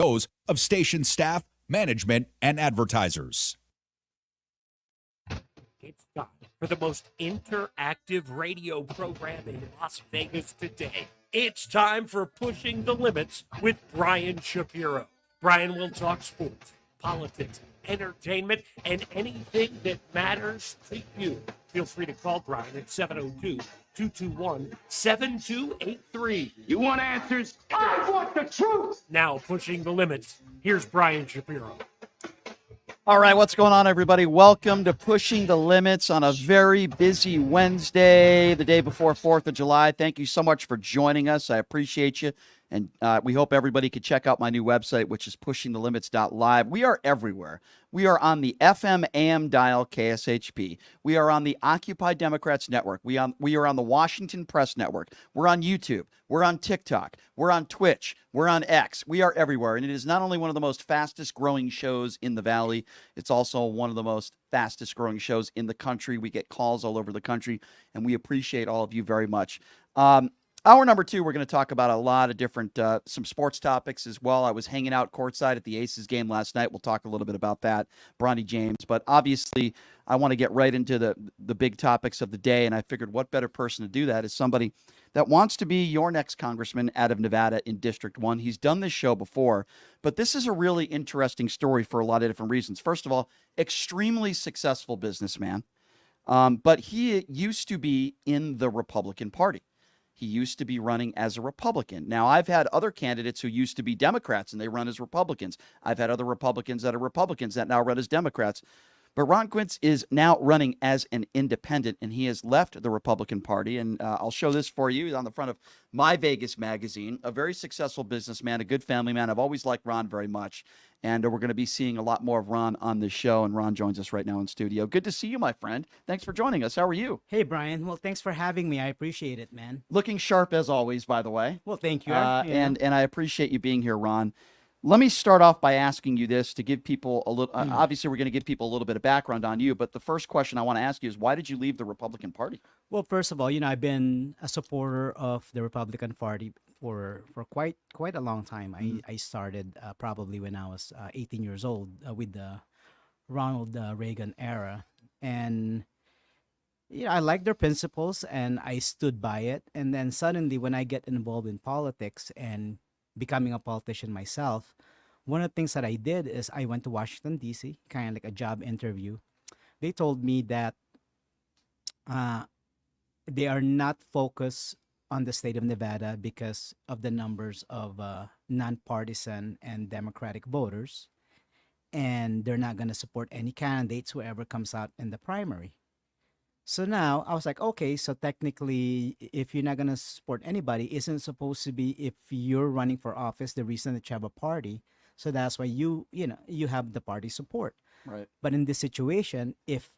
those of station staff, management, and advertisers. It's time for the most interactive radio program in Las Vegas today. It's time for Pushing the Limits with Brian Shapiro. Brian will talk sports, politics, entertainment, and anything that matters to you. Feel free to call Brian at 702-221-7283. You want answers? I want the truth! Now, Pushing the Limits, here's Brian Shapiro. All right, what's going on, everybody? Welcome to Pushing the Limits on a very busy Wednesday, the day before 4th of July. Thank you so much for joining us. I appreciate you. And we hope everybody could check out my new website, which is pushingthelimits.live. We are everywhere. We are on the FM AM dial KSHP. We are on the Occupy Democrats Network. We are on the Washington Press Network. We're on YouTube. We're on TikTok. We're on Twitch. We're on X. We are everywhere. And it is not only one of the most fastest growing shows in the Valley, it's also one of the most fastest growing shows in the country. We get calls all over the country, and we appreciate all of you very much. Hour number 2, we're going to talk about a lot of different, some sports topics as well. I was hanging out courtside at the Aces game last night. We'll talk a little bit about that, Bronny James. But obviously, I want to get right into the big topics of the day, and I figured what better person to do that is somebody that wants to be your next congressman out of Nevada in District 1. He's done this show before, but this is a really interesting story for a lot of different reasons. First of all, extremely successful businessman, but he used to be in the Republican Party. He used to be running as a Republican. Now, I've had other candidates who used to be Democrats and they run as Republicans. I've had other Republicans that are Republicans that now run as Democrats. But Ronquins is now running as an independent, and he has left the Republican Party. And I'll show this for you. He's on the front of My Vegas magazine, a very successful businessman, a good family man. I've always liked Ron very much. And we're going to be seeing a lot more of Ron on this show. And Ron joins us right now in studio. Good to see you, my friend. Thanks for joining us. How are you? Hey, Brian. Well, thanks for having me. I appreciate it, man. Looking sharp as always, by the way. Well, thank you. And I appreciate you being here, Ron. Let me start off by asking you this to give people a little, obviously we're going to give people a little bit of background on you, but the first question I want to ask you is why did you leave the Republican Party? Well, first of all, I've been a supporter of the Republican Party for quite a long time. I started probably when I was 18 years old with the Ronald Reagan era. And I like their principles and I stood by it. And then suddenly when I get involved in politics and becoming a politician myself, one of the things that I did is I went to Washington, D.C., kind of like a job interview. They told me that they are not focused on the state of Nevada because of the numbers of nonpartisan and Democratic voters, and they're not going to support any candidates, whoever comes out in the primary. So now I was like, okay, so technically, if you're not going to support anybody, isn't it supposed to be if you're running for office, the reason that you have a party? So that's why you have the party support. Right. But in this situation, if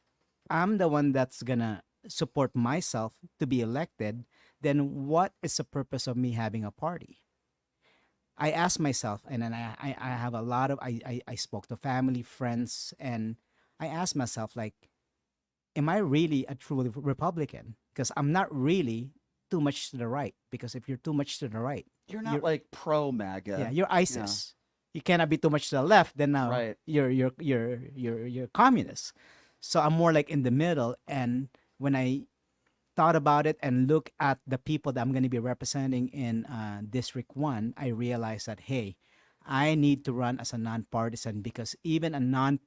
I'm the one that's going to support myself to be elected, then what is the purpose of me having a party? I asked myself, and then I have a lot of, I spoke to family, friends, and I asked myself, like, am I really a true Republican? Because I'm not really too much to the right. Because if you're too much to the right, you're not like pro MAGA. Yeah, you're ISIS. Yeah. You cannot be too much to the left. Then now right. you're communist. So I'm more like in the middle. And when I thought about it and look at the people that I'm going to be representing in District 1, I realized that, hey, I need to run as a nonpartisan because even a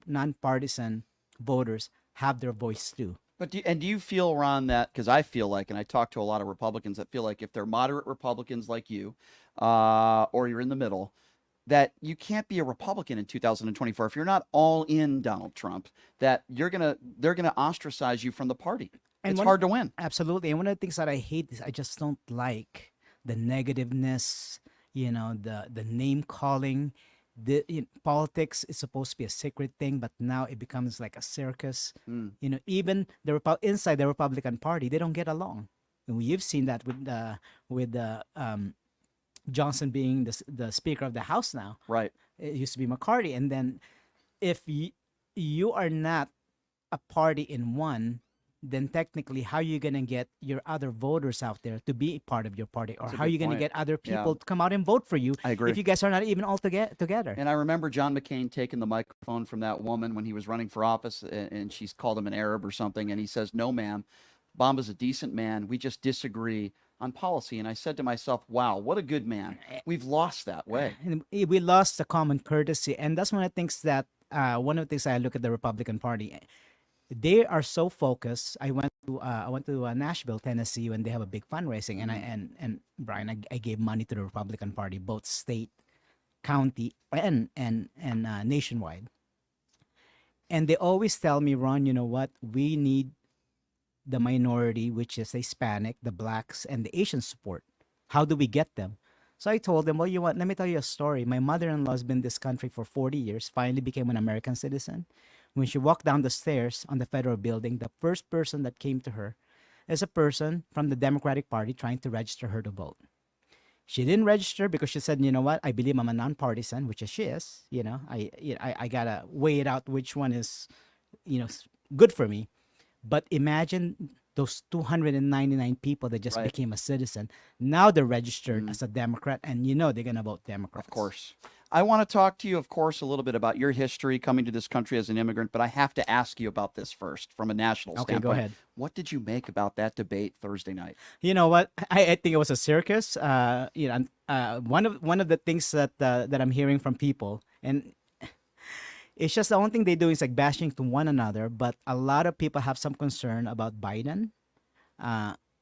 nonpartisan voters have their voice too. But do you feel, Ron, that, because I feel like, and I talk to a lot of Republicans that feel like if they're moderate Republicans like you, or you're in the middle, that you can't be a Republican in 2024 if you're not all in Donald Trump, that they're gonna ostracize you from the party. And it's hard to win. Absolutely. And one of the things that I hate is I just don't like the negativeness, the name calling. Politics is supposed to be a sacred thing, but now it becomes like a circus. Even inside the Republican Party, they don't get along. And you've seen that with Johnson being the Speaker of the House now. Right. It used to be McCarthy. And then if you are not a party in one, then technically, how you gonna get your other voters out there to be part of your party, or That's a how are good you gonna point. get other Yeah. people to come out and vote for you I agree. if you guys are not even all together? And I remember John McCain taking the microphone from that woman when he was running for office, and she's called him an Arab or something, and he says, "No, ma'am, Obama's a decent man. We just disagree on policy." And I said to myself, "Wow, what a good man. We've lost that way." And we lost the common courtesy, and that's one of the things that one of the things I look at the Republican Party. They are so focused. I went to Nashville, Tennessee, when they have a big fundraising, and and Brian, I gave money to the Republican Party, both state, county, and nationwide. And they always tell me, Ron, you know what? We need the minority, which is Hispanic, the blacks, and the Asian support. How do we get them? So I told them, well, you know what? Let me tell you a story. My mother-in-law has been in this country for 40 years, finally became an American citizen. When she walked down the stairs on the federal building, the first person that came to her is a person from the Democratic Party trying to register her to vote. She didn't register because she said, you know what? I believe I'm a nonpartisan, which is she is. I gotta weigh it out which one is, good for me. But imagine those 299 people that just Right. became a citizen. Now they're registered as a Democrat, and they're gonna vote Democrats. Of course. I want to talk to you, of course, a little bit about your history coming to this country as an immigrant, but I have to ask you about this first from a national Okay, standpoint. go ahead. What did you make about that debate Thursday night? You know what? I think it was a circus. One of the things that I'm hearing from people, and it's just the only thing they do is like bashing to one another. But a lot of people have some concern about Biden.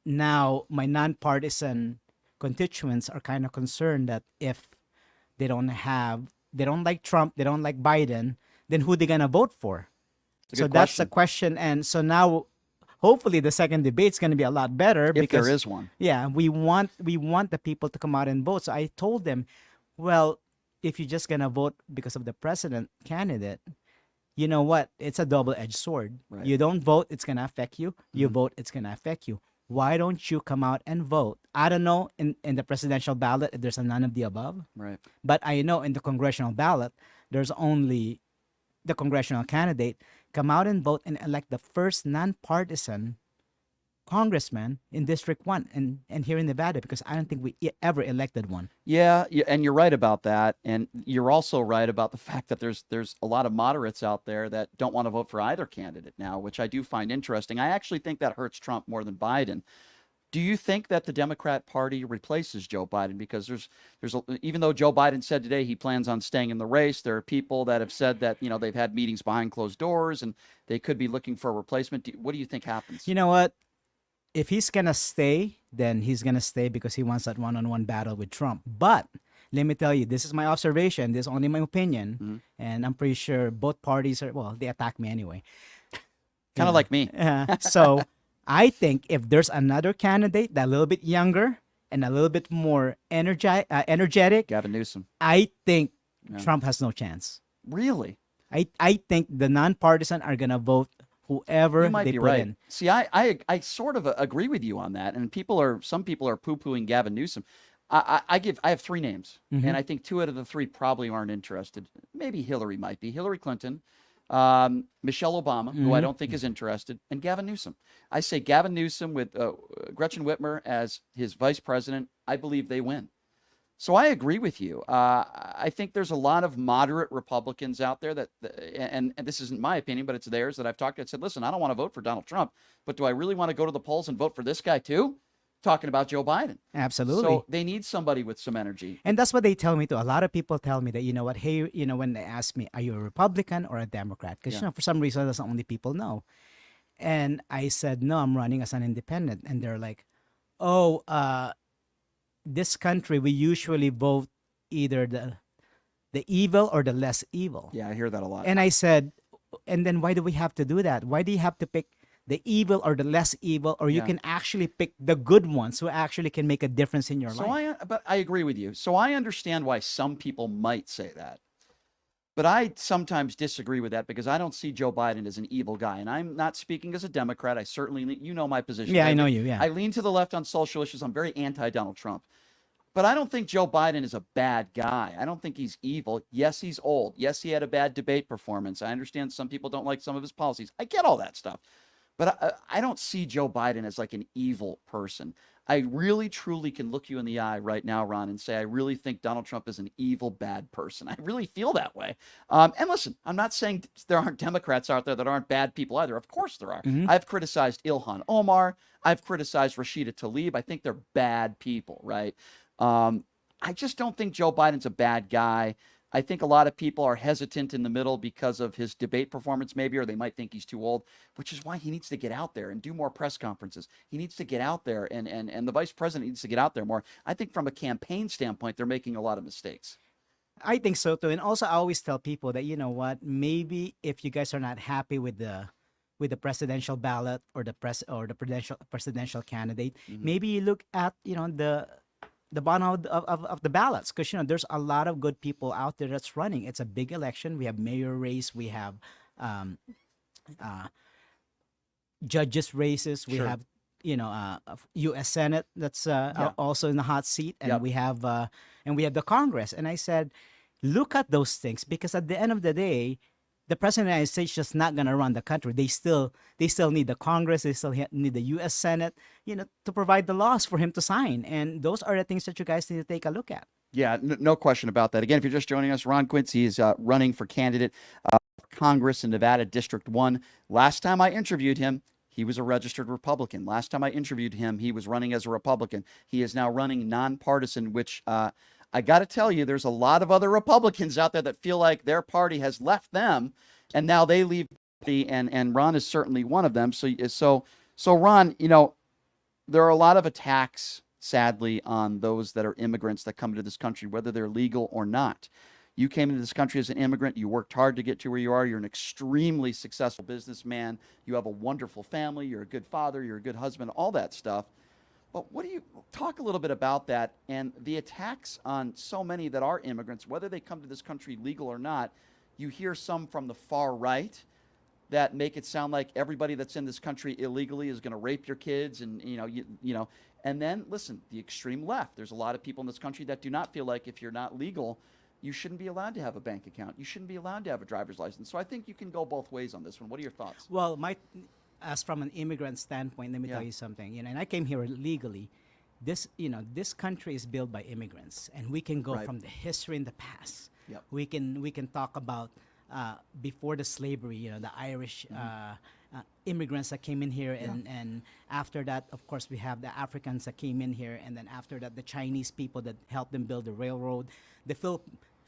Now, my nonpartisan constituents are kind of concerned that if they don't like Trump, they don't like Biden, then who they gonna vote for? It's a So good that's the question. question. And so now, hopefully, the second debate's gonna be a lot better If because there is one. yeah, we want the people to come out and vote. So I told them, well, if you're just gonna vote because of the president candidate, you know what? It's a double-edged sword. Right. You don't vote, it's gonna affect you. You vote, it's gonna affect you. Why don't you come out and vote? I don't know in the presidential ballot if there's a none of the above, Right. but I know in the congressional ballot there's only the congressional candidate. Come out and vote and elect the first nonpartisan congressman in District 1 and here in Nevada, because I don't think we ever elected one. Yeah, and you're right about that. And you're also right about the fact that there's a lot of moderates out there that don't want to vote for either candidate now, which I do find interesting. I actually think that hurts Trump more than Biden. Do you think that the Democrat Party replaces Joe Biden? Because even though Joe Biden said today he plans on staying in the race, there are people that have said that they've had meetings behind closed doors and they could be looking for a replacement. What do you think happens? You know what? If he's gonna stay, then he's gonna stay because he wants that one-on-one battle with Trump. But let me tell you, this is my observation. This is only my opinion, and I'm pretty sure both parties they attack me anyway. Kind of like me. So I think if there's another candidate that a little bit younger and a little bit more energetic, Gavin Newsom. I think Trump has no chance. Really? I think the nonpartisan are gonna vote whoever You might they be put right. in. See, I sort of agree with you on that. And some people are poo-pooing Gavin Newsom. I have three names, and I think two out of the three probably aren't interested. Maybe Hillary might be. Hillary Clinton, Michelle Obama, who I don't think is interested, and Gavin Newsom. I say Gavin Newsom with Gretchen Whitmer as his vice president. I believe they win. So I agree with you. I think there's a lot of moderate Republicans out there and this isn't my opinion, but it's theirs, that I've talked to and said, listen, I don't want to vote for Donald Trump, but do I really want to go to the polls and vote for this guy too? Talking about Joe Biden. Absolutely. So they need somebody with some energy. And that's what they tell me too. A lot of people tell me that, you know what, hey, when they ask me, are you a Republican or a Democrat? Because, for some reason, that's the only people know. And I said, no, I'm running as an independent. And they're like, oh, this country, we usually vote either the evil or the less evil. Yeah, I hear that a lot. And I said, and then why do we have to do that? Why do you have to pick the evil or the less evil, or you can actually pick the good ones who actually can make a difference in your life? But I agree with you. So I understand why some people might say that. But I sometimes disagree with that because I don't see Joe Biden as an evil guy. And I'm not speaking as a Democrat. I certainly, my position. Yeah, I know you, yeah. I lean to the left on social issues. I'm very anti-Donald Trump. But I don't think Joe Biden is a bad guy. I don't think he's evil. Yes, he's old. Yes, he had a bad debate performance. I understand some people don't like some of his policies. I get all that stuff. But I don't see Joe Biden as like an evil person. I really, truly can look you in the eye right now, Ron, and say I really think Donald Trump is an evil, bad person. I really feel that way. And listen, I'm not saying there aren't Democrats out there that aren't bad people either. Of course there are. I've criticized Ilhan Omar. I've criticized Rashida Tlaib. I think they're bad people, right? I just don't think Joe Biden's a bad guy. I think a lot of people are hesitant in the middle because of his debate performance, maybe, or they might think he's too old, which is why he needs to get out there and do more press conferences. He needs to get out there, and the vice president needs to get out there more. I think from a campaign standpoint, they're making a lot of mistakes. I think so too. And also, I always tell people that, you know what, maybe if you guys are not happy with the presidential ballot or the presidential candidate, maybe you look at, you know, the bottom of the ballots, because, you know, there's a lot of good people out there that's running. It's a big election. We have mayor race, we have judges races, we Sure. have, you know, U.S. Senate that's also in the hot seat, and Yep. we have the Congress. And I said, look at those things, because at the end of the day, the president of the United States is just not going to run the country. They still need the Congress. They still need the U.S. Senate, you know, to provide the laws for him to sign. And those are the things that you guys need to take a look at. Yeah, no question about that. Again, if you're just joining us, Ron Quincy is running for candidate for Congress in Nevada District 1. Last time I interviewed him, he was a registered Republican. Last time I interviewed him, he was running as a Republican. He is now running nonpartisan, which I got to tell you, there's a lot of other Republicans out there that feel like their party has left them, and now they leave the party, and Ron is certainly one of them. So Ron, you know, there are a lot of attacks, sadly, on those that are immigrants that come into this country, whether they're legal or not. You came into this country as an immigrant. You worked hard to get to where you are. You're an extremely successful businessman. You have a wonderful family. You're a good father. You're a good husband, all that stuff. But what do you talk a little bit about that and the attacks on so many that are immigrants, whether they come to this country legal or not? You hear some from the far right that make it sound like everybody that's in this country illegally is going to rape your kids, and you know. And then listen, the extreme left. There's a lot of people in this country that do not feel like if you're not legal, you shouldn't be allowed to have a bank account. You shouldn't be allowed to have a driver's license. So I think you can go both ways on this one. What are your thoughts? Well, as from an immigrant standpoint, let me Yeah. tell you something. You know, and I came here legally. This country is built by immigrants, and we can go Right. from the history in the past. Yep. We can talk about before the slavery. You know, the Irish immigrants that came in here, and after that, of course, we have the Africans that came in here, and then after that, the Chinese people that helped them build the railroad. The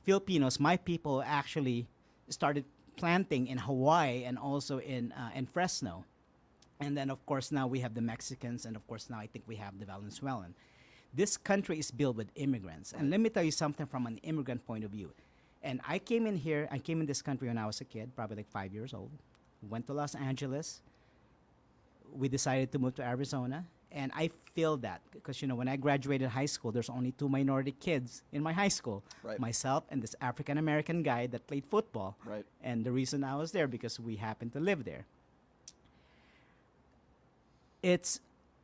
Filipinos, my people, actually started planting in Hawaii and also in Fresno. And then, of course, now we have the Mexicans, and of course, now I think we have the Venezuelan. This country is built with immigrants. And let me tell you something from an immigrant point of view. And I came in this country when I was a kid, probably like 5 years old. Went to Los Angeles. We decided to move to Arizona. And I feel that because, you know, when I graduated high school, there's only 2 minority kids in my high school. Right. Myself and this African-American guy that played football. Right. And the reason I was there because we happened to live there.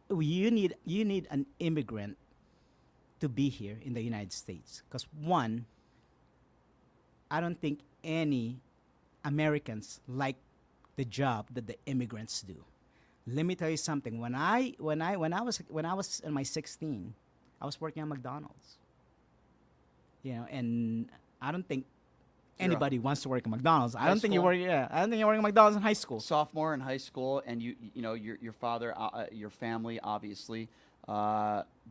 You need an immigrant to be here in the United States, because one, I don't think any Americans like the job that the immigrants do. Let me tell you something. When I was in my 16, I was working at McDonald's. You know, and I don't think anybody wants to work at McDonald's. I don't think you work. Yeah, I don't think you work at McDonald's in high school. Sophomore in high school, and you know your father, your family obviously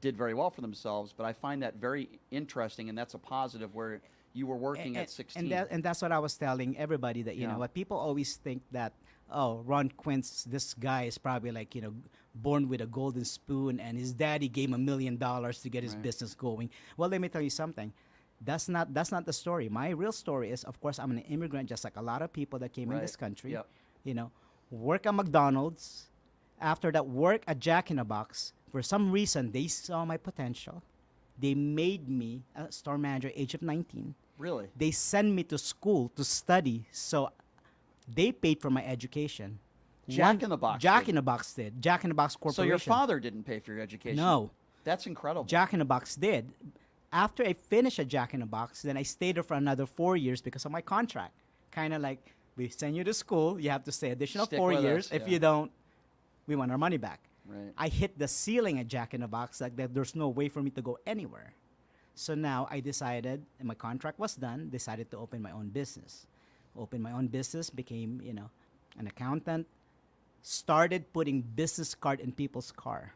did very well for themselves. But I find that very interesting, and that's a positive where you were working at 16. And that's what I was telling everybody, that you Yeah. know what, people always think that, oh, Ron Quince, this guy is probably like, you know, born with a golden spoon, and his daddy gave him $1 million to get his Right. business going. Well, let me tell you something. That's not the story. My real story is, of course, I'm an immigrant, just like a lot of people that came in Right. this country. Yep. You know, work at McDonald's. After that, work at Jack in the Box. For some reason, they saw my potential. They made me a store manager age of 19. Really? They sent me to school to study, so they paid for my education. Jack in the Box Jack did. in the Box did. Jack in the Box So Corporation. your father didn't pay for your education? No. That's incredible. Jack in the Box did. After I finished at Jack in the Box, then I stayed there for another 4 years because of my contract. Kind of like, we send you to school, you have to stay additional Stick 4 with years. us, If yeah. you don't, we want our money back. Right. I hit the ceiling at Jack in the Box, like that there's no way for me to go anywhere. So now I decided, and my contract was done, decided to open my own business. Opened my own business, became, an accountant, started putting business card in people's car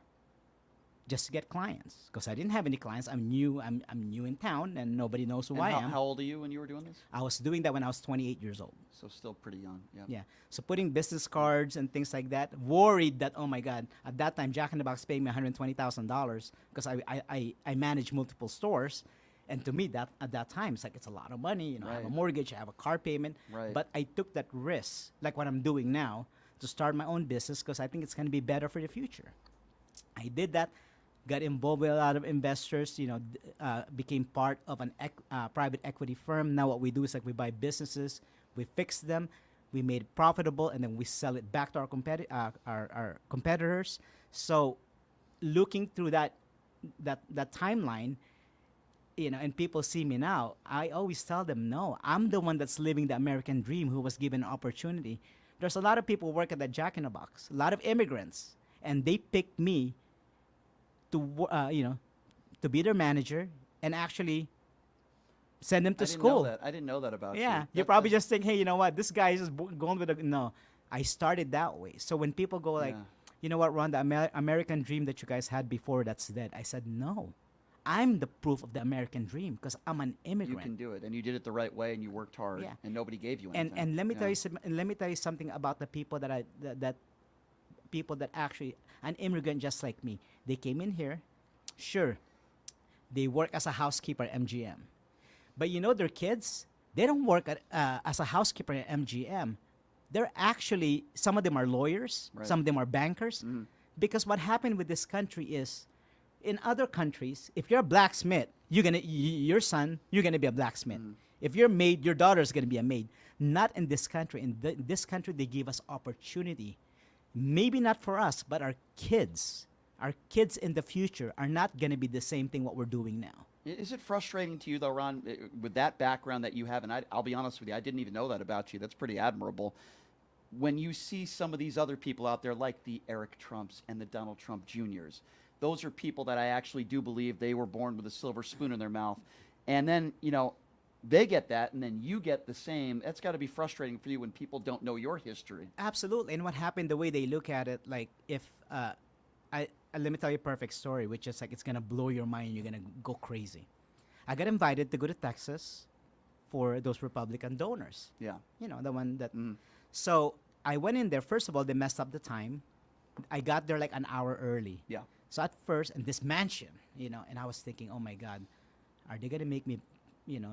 just to get clients. Because I didn't have any clients. I'm new in town and nobody knows who And I how, am. how old are you when you were doing this? I was doing that when I was 28 years old. So still pretty young. Yeah. Yeah. So putting business cards and things like that, worried that, oh my God, at that time, Jack in the Box paid me $120,000 because I manage multiple stores. And to me, that at that time, it's like, it's a lot of money. I have a Right. mortgage, I have a car payment. Right. But I took that risk, like what I'm doing now, to start my own business because I think it's going to be better for the future. I did that, got involved with a lot of investors, became part of an private equity firm. Now what we do is like we buy businesses, we fix them, we made it profitable, and then we sell it back to our competitors. So looking through that timeline, and people see me now, I always tell them, no, I'm the one that's living the American dream who was given an opportunity. There's a lot of people who work at that Jack in the Box, a lot of immigrants, and they picked me to be their manager and actually send them to school. I didn't know that about you. Yeah, you probably just think, hey, you know what, this guy is just going with no. I started that way. So when people go like, Yeah. you know what, Ron, the American dream that you guys had before, that's dead. I said, no, I'm the proof of the American dream because I'm an You immigrant. can do it, and you did it the right way, and you worked hard, Yeah. and nobody gave you and anything. and let me Yeah. tell you let me tell you something about the people that people that actually an immigrant just like me. They came in here, sure, they work as a housekeeper at MGM, but their kids, they don't work as a housekeeper at MGM. They're actually, some of them are lawyers, Right. some of them are bankers, Mhm. because what happened with this country is, in other countries, if you're a blacksmith, your son, you're gonna be a blacksmith. If you're a maid, your daughter's gonna be a maid. Not in this country. In this country, they give us opportunity. Maybe not for us, but our kids in the future are not gonna be the same thing what we're doing now. Is it frustrating to you, though, Ron, with that background that you have, and I'll be honest with you, I didn't even know that about you. That's pretty admirable. When you see some of these other people out there, like the Eric Trumps and the Donald Trump Juniors, those are people that I actually do believe they were born with a silver spoon in their mouth. And then, they get that, and then you get the same. That's got to be frustrating for you when people don't know your history. Absolutely. And what happened, the way they look at it, like if let me tell you a perfect story, which is like it's gonna blow your mind. You're gonna go crazy. I got invited to go to Texas for those Republican donors. Yeah. The one that. Mm. So I went in there. First of all, they messed up the time. I got there like an hour early. Yeah. So at first, in this mansion, and I was thinking, oh my God, are they gonna make me,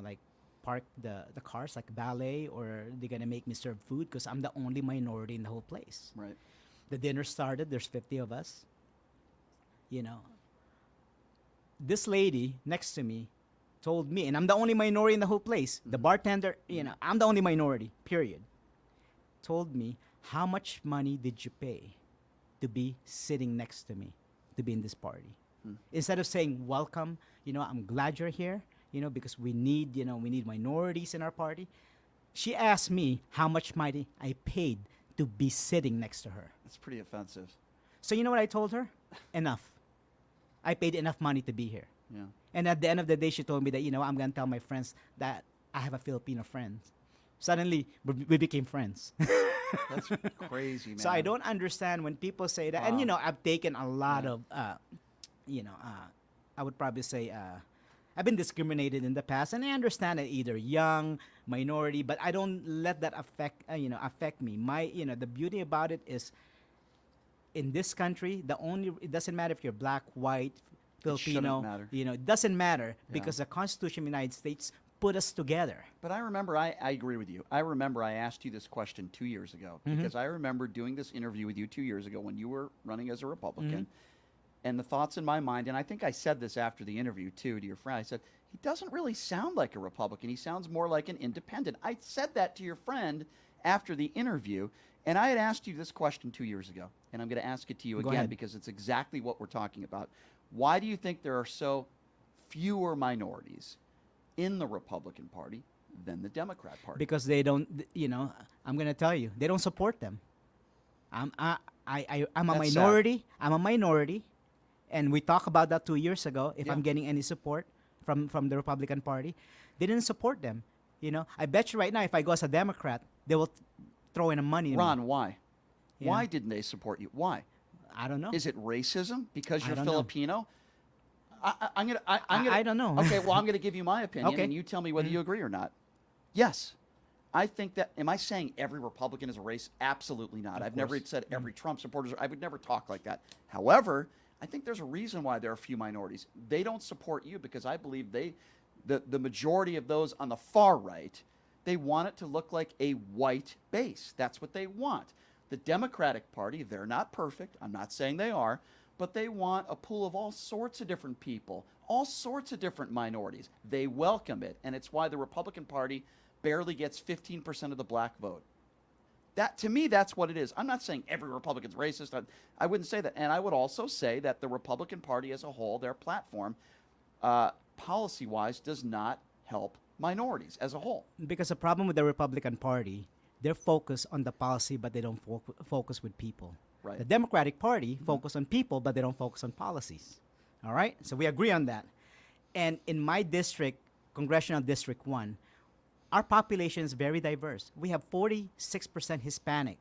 like park the cars like ballet, or are they gonna make me serve food? Because I'm the only minority in the whole place. Right. The dinner started. There's 50 of us. This lady next to me told me, and I'm the only minority in the whole place. The bartender, I'm the only minority, period. Told me, how much money did you pay to be sitting next to me, to be in this party? Instead of saying, welcome, I'm glad you're here, because we need minorities in our party. She asked me how much money I paid to be sitting next to her. That's pretty offensive. So you know what I told her? Enough. I paid enough money to be here. Yeah. And at the end of the day, she told me that, I'm going to tell my friends that I have a Filipino friend. Suddenly, we became friends. That's crazy, man. So I don't understand when people say that. Wow. And, I've taken a lot of, I would probably say, I've been discriminated in the past. And I understand that either young, minority, but I don't let that affect me. The beauty about it is, in this country, it doesn't matter if you're black, white, Filipino, shouldn't matter. it doesn't matter Yeah. because the Constitution of the United States put us together. But I remember, I agree with you. I remember I asked you this question 2 years ago, because I remember doing this interview with you 2 years ago when you were running as a Republican. And the thoughts in my mind, and I think I said this after the interview too to your friend, I said, he doesn't really sound like a Republican. He sounds more like an independent. I said that to your friend after the interview, and I had asked you this question 2 years ago, and I'm going to ask it to you Go again ahead. because it's exactly what we're talking about. Why do you think there are so fewer minorities in the Republican Party than the Democrat Party? Because they don't, I'm going to tell you, they don't support them. I'm a That's minority. I'm a minority, and we talked about that 2 years ago. If Yeah. I'm getting any support from the Republican Party, they didn't support them. I bet you right now, if I go as a Democrat, they will throw in money. To me. Ron, why? Yeah. Why didn't they support you? Why? I don't know. Is it racism because I you're don't know. Filipino? I'm gonna. I don't know. Okay, well, I'm gonna give you my opinion, Okay. and you tell me whether you agree or not. Yes, I think that. Am I saying every Republican is a race? Absolutely not. I've never course. said every Trump supporter. I would never talk like that. However, I think there's a reason why there are a few minorities. They don't support you because I believe the majority of those on the far right, they want it to look like a white base. That's what they want. The Democratic Party, they're not perfect. I'm not saying they are, but they want a pool of all sorts of different people, all sorts of different minorities. They welcome it, and it's why the Republican Party barely gets 15% of the black vote. That, to me, that's what it is. I'm not saying every Republican's racist. I wouldn't say that. And I would also say that the Republican Party as a whole, their platform, policy-wise, does not help minorities as a whole. Because the problem with the Republican Party, they're focused on the policy, but they don't focus with people. Right. The Democratic Party focus on people, but they don't focus on policies. All right? So we agree on that. And in my district, Congressional District 1, our population is very diverse. We have 46% Hispanic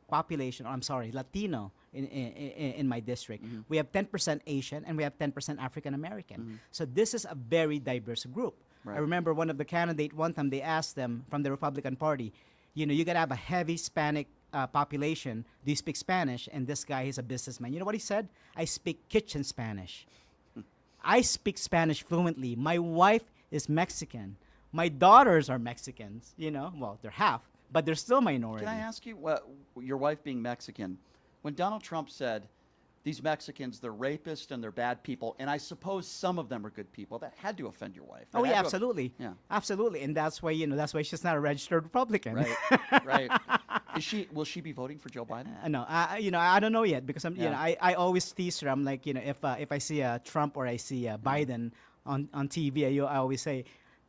population, or I'm sorry, Latino in my district. We have 10% Asian, and we have 10% African American. So this is a very diverse group. Right. I remember one of the candidates, one time they asked them from the Republican Party, you got to have a heavy Hispanic population. Do you speak Spanish? And this guy is a businessman. You know what he said? I speak kitchen Spanish. I speak Spanish fluently. My wife is Mexican. My daughters are Mexicans. Well, they're half, but they're still minority. Can I ask you, your wife being Mexican, when Donald Trump said, these Mexicans, they're rapists and they're bad people, and I suppose some of them are good people, that had to offend your wife. That Oh had yeah, to absolutely. Yeah. Absolutely. And that's why, that's why she's not a registered Republican. Right, right. Will she be voting for Joe Biden? No, I don't know yet because Yeah. I always tease her. I'm like, if I see Trump or I see Biden on TV, I always say,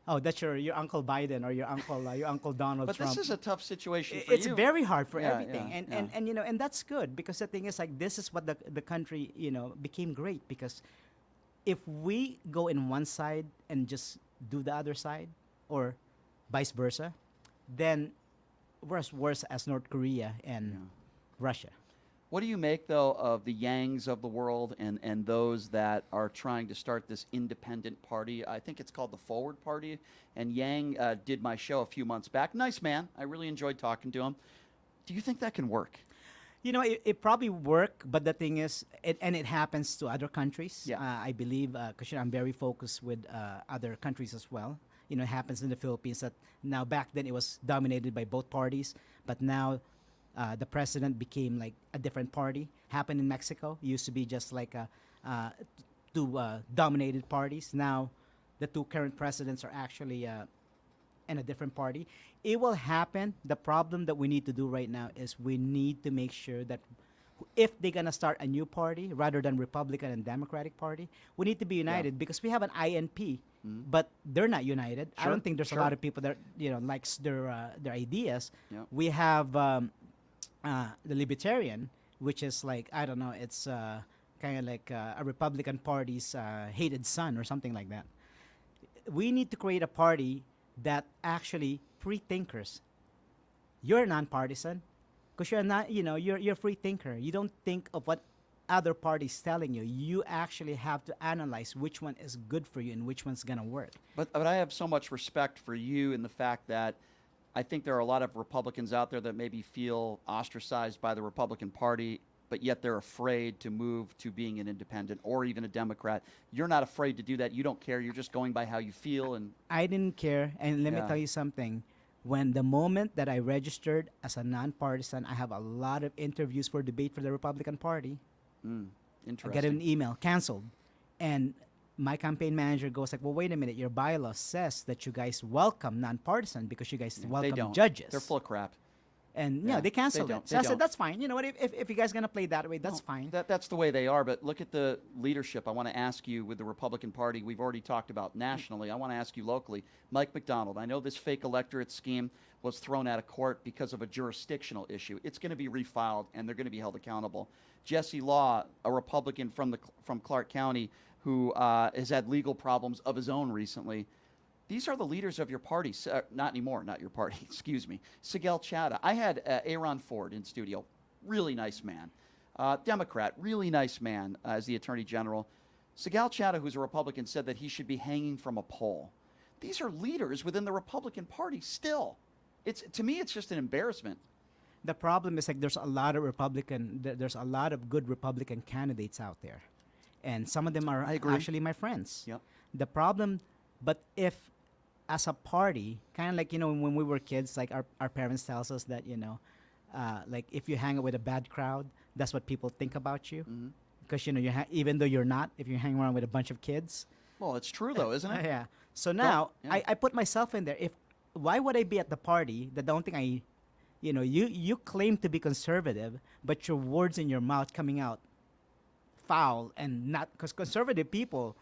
oh, that's your Uncle Biden or your Uncle Donald But Trump. this is a tough situation for It's you. very hard for Yeah, everything, yeah, and that's good because the thing is like this is what the country became great because if we go in one side and just do the other side or vice versa, then we're as worse as North Korea and Russia. What do you make, though, of the Yangs of the world and those that are trying to start this independent party? I think it's called the Forward Party. And Yang did my show a few months back. Nice man. I really enjoyed talking to him. Do you think that can work? It probably work, but the thing is, it happens to other countries. Yeah. I believe, because I'm very focused with other countries as well. It happens in the Philippines that now back then it was dominated by both parties, but now the president became like a different party. Happened in Mexico. It used to be just like two dominated parties. Now the two current presidents are actually in a different party. It will happen. The problem that we need to do right now is we need to make sure that if they're going to start a new party rather than Republican and Democratic Party, we need to be united because we have an INP, but they're not united. I Sure, don't think there's sure. a lot of people that likes their ideas. Yeah. We have the Libertarian, which is like, I don't know, it's kind of like a Republican Party's hated son or something like that. We need to create a party that actually free thinkers. You're nonpartisan because you're not, you're a free thinker. You don't think of what other parties telling you. You actually have to analyze which one is good for you and which one's gonna work. But I have so much respect for you in the fact that I think there are a lot of Republicans out there that maybe feel ostracized by the Republican Party, but yet they're afraid to move to being an independent or even a Democrat. You're not afraid to do that. You don't care. You're just going by how you feel. And I didn't care, and let me Yeah. tell you something. When the moment that I registered as a nonpartisan, I have a lot of interviews for debate for the Republican Party. I interesting. get an email, canceled. And my campaign manager goes like, well, wait a minute, your bylaw says that you guys welcome nonpartisan because you guys They welcome don't. judges. They're full of crap. And Yeah, they canceled they don't. it. So They I said, don't. that's fine. You know what? If you guys gonna play that way, that's fine. That's the way they are. But look at the leadership. I want to ask you with the Republican Party. We've already talked about nationally. I want to ask you locally. Mike McDonald. I know this fake electorate scheme was thrown out of court because of a jurisdictional issue. It's going to be refiled, and they're going to be held accountable. Jesse Law, a Republican from Clark County, who has had legal problems of his own recently. These are the leaders of your party. Not anymore, not your party, excuse me. Sigel Chadha. I had Aaron Ford in studio. Really nice man. Democrat, really nice man as the Attorney General. Sigel Chadha, who's a Republican, said that he should be hanging from a pole. These are leaders within the Republican Party still. To me, it's just an embarrassment. The problem is like there's a lot of good Republican candidates out there, and some of them are actually my friends. Yep. The problem, but if as a party, kind of like when we were kids, like our parents tells us that like if you hang out with a bad crowd, that's what people think about you, because even though you're not, if you hang around with a bunch of kids. Well, it's true though, isn't it? Yeah. So now yeah. I put myself in there. Why would I be at the party that the only thing you claim to be conservative, but your words in your mouth coming out foul and not, because conservative people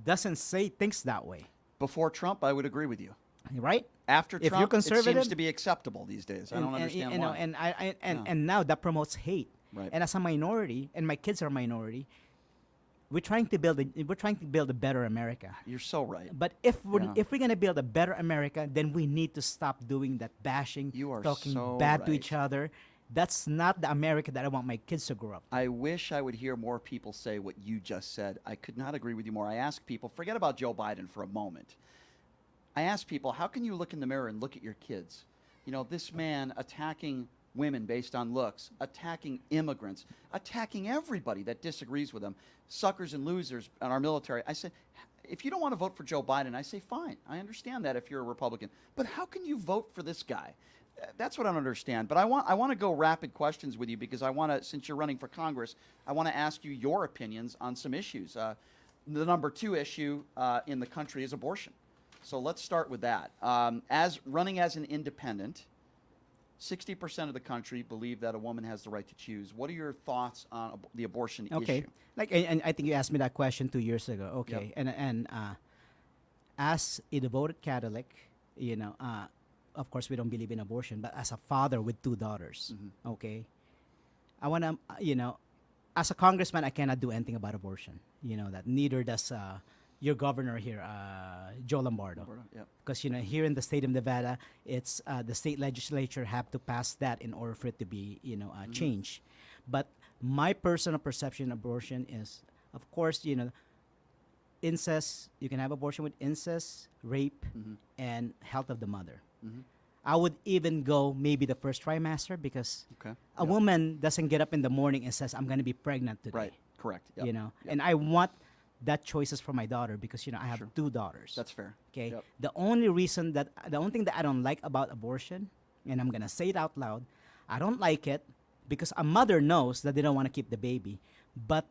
doesn't say things that way, Before Trump, I would agree with you. right? After If Trump, you're conservative, it seems to be acceptable these days. I don't understand why. And now that promotes hate. Right. And as a minority, and my kids are a minority, we're trying to build a better America. You're so right. But if we're gonna build a better America, then we need to stop doing that bashing, You are talking so bad to right. each other. That's not the America that I want my kids to grow up. I wish I would hear more people say what you just said. I could not agree with you more. I ask people, forget about Joe Biden for a moment. I ask people, how can you look in the mirror and look at your kids? This man attacking women based on looks, attacking immigrants, attacking everybody that disagrees with him, suckers and losers in our military. I said, if you don't want to vote for Joe Biden, I say, fine. I understand that if you're a Republican. But how can you vote for this guy? That's what I don't understand. But I want to go rapid questions with you because I want to, since you're running for Congress, I want to ask you your opinions on some issues. The number 2 issue in the country is abortion. So let's start with that. As running as an independent, 60% of the country believe that a woman has the right to choose. What are your thoughts on the abortion Okay, issue? and I think you asked me that question 2 years ago. Okay, Yep. and as a devoted Catholic, of course we don't believe in abortion, but as a father with 2 daughters, okay, I want to, as a congressman, I cannot do anything about abortion. That neither does your governor here, Joe Lombardo. Yep. Because here in the state of Nevada, it's the state legislature have to pass that in order for it to be changed. But my personal perception of abortion is, of course, incest. You can have abortion with incest, rape, and health of the mother. I would even go maybe the first trimester because a woman doesn't get up in the morning and says, "I'm going to be pregnant today." Right. Correct. Yep. Yep. And I want that choices for my daughter because I have 2 daughters. That's fair. Okay. Yep. The only thing that I don't like about abortion, and I'm gonna say it out loud, I don't like it because a mother knows that they don't want to keep the baby, but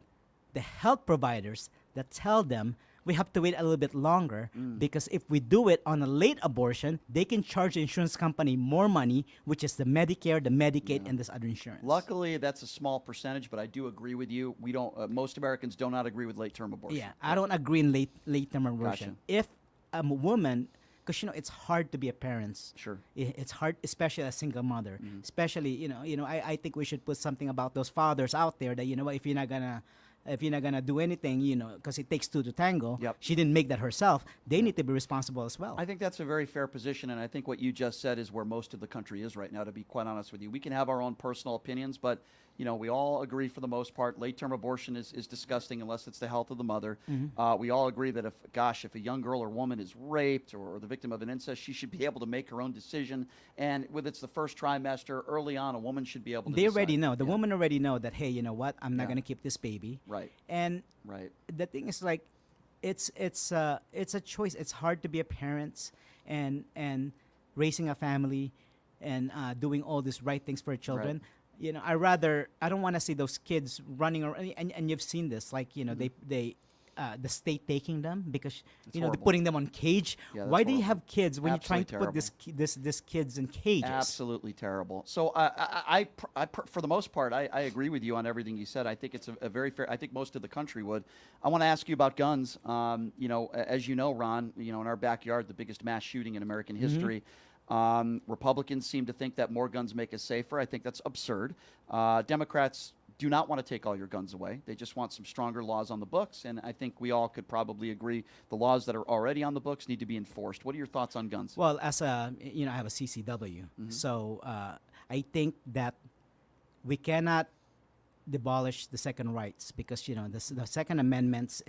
the health providers that tell them we have to wait a little bit longer because if we do it on a late abortion, they can charge the insurance company more money, which is the Medicare, the Medicaid, and this other insurance. Luckily, that's a small percentage, but I do agree with you. We don't. Most Americans do not agree with late-term abortion. Yeah, I don't agree in late-term abortion. Gotcha. If a woman, because it's hard to be a parent. Sure. It's hard, especially a single mother. Especially, I think we should put something about those fathers out there that if you're not gonna do anything, because it takes 2 to tango. Yep. She didn't make that herself. They need to be responsible as well. I think that's a very fair position, and I think what you just said is where most of the country is right now, to be quite honest with you. We can have our own personal opinions, but we all agree for the most part late-term abortion is disgusting unless it's the health of the mother. We all agree that if a young girl or woman is raped or the victim of an incest, she should be able to make her own decision. And whether it's the first trimester, early on, a woman should be able to They decide. already know. The woman already know that, hey, you know what? I'm not going to keep this baby. Right. And Right. the thing is, like, it's a choice. It's hard to be a parent and raising a family and doing all these right things for children. I don't want to see those kids running around. And you've seen this, like, they the state taking them because they're horrible. putting them on cage. Yeah, that's Why do you horrible. have kids when Absolutely you're trying to put this kids in cages? Absolutely terrible. So for the most part, I agree with you on everything you said. I think it's a very fair. I think most of the country would. I want to ask you about guns. As you know, Ron, in our backyard, the biggest mass shooting in American history. Republicans seem to think that more guns make us safer. I think that's absurd. Democrats do not want to take all your guns away. They just want some stronger laws on the books, and I think we all could probably agree the laws that are already on the books need to be enforced. What are your thoughts on guns? Well, as I have a CCW, so I think that we cannot demolish the second rights because the Second Amendment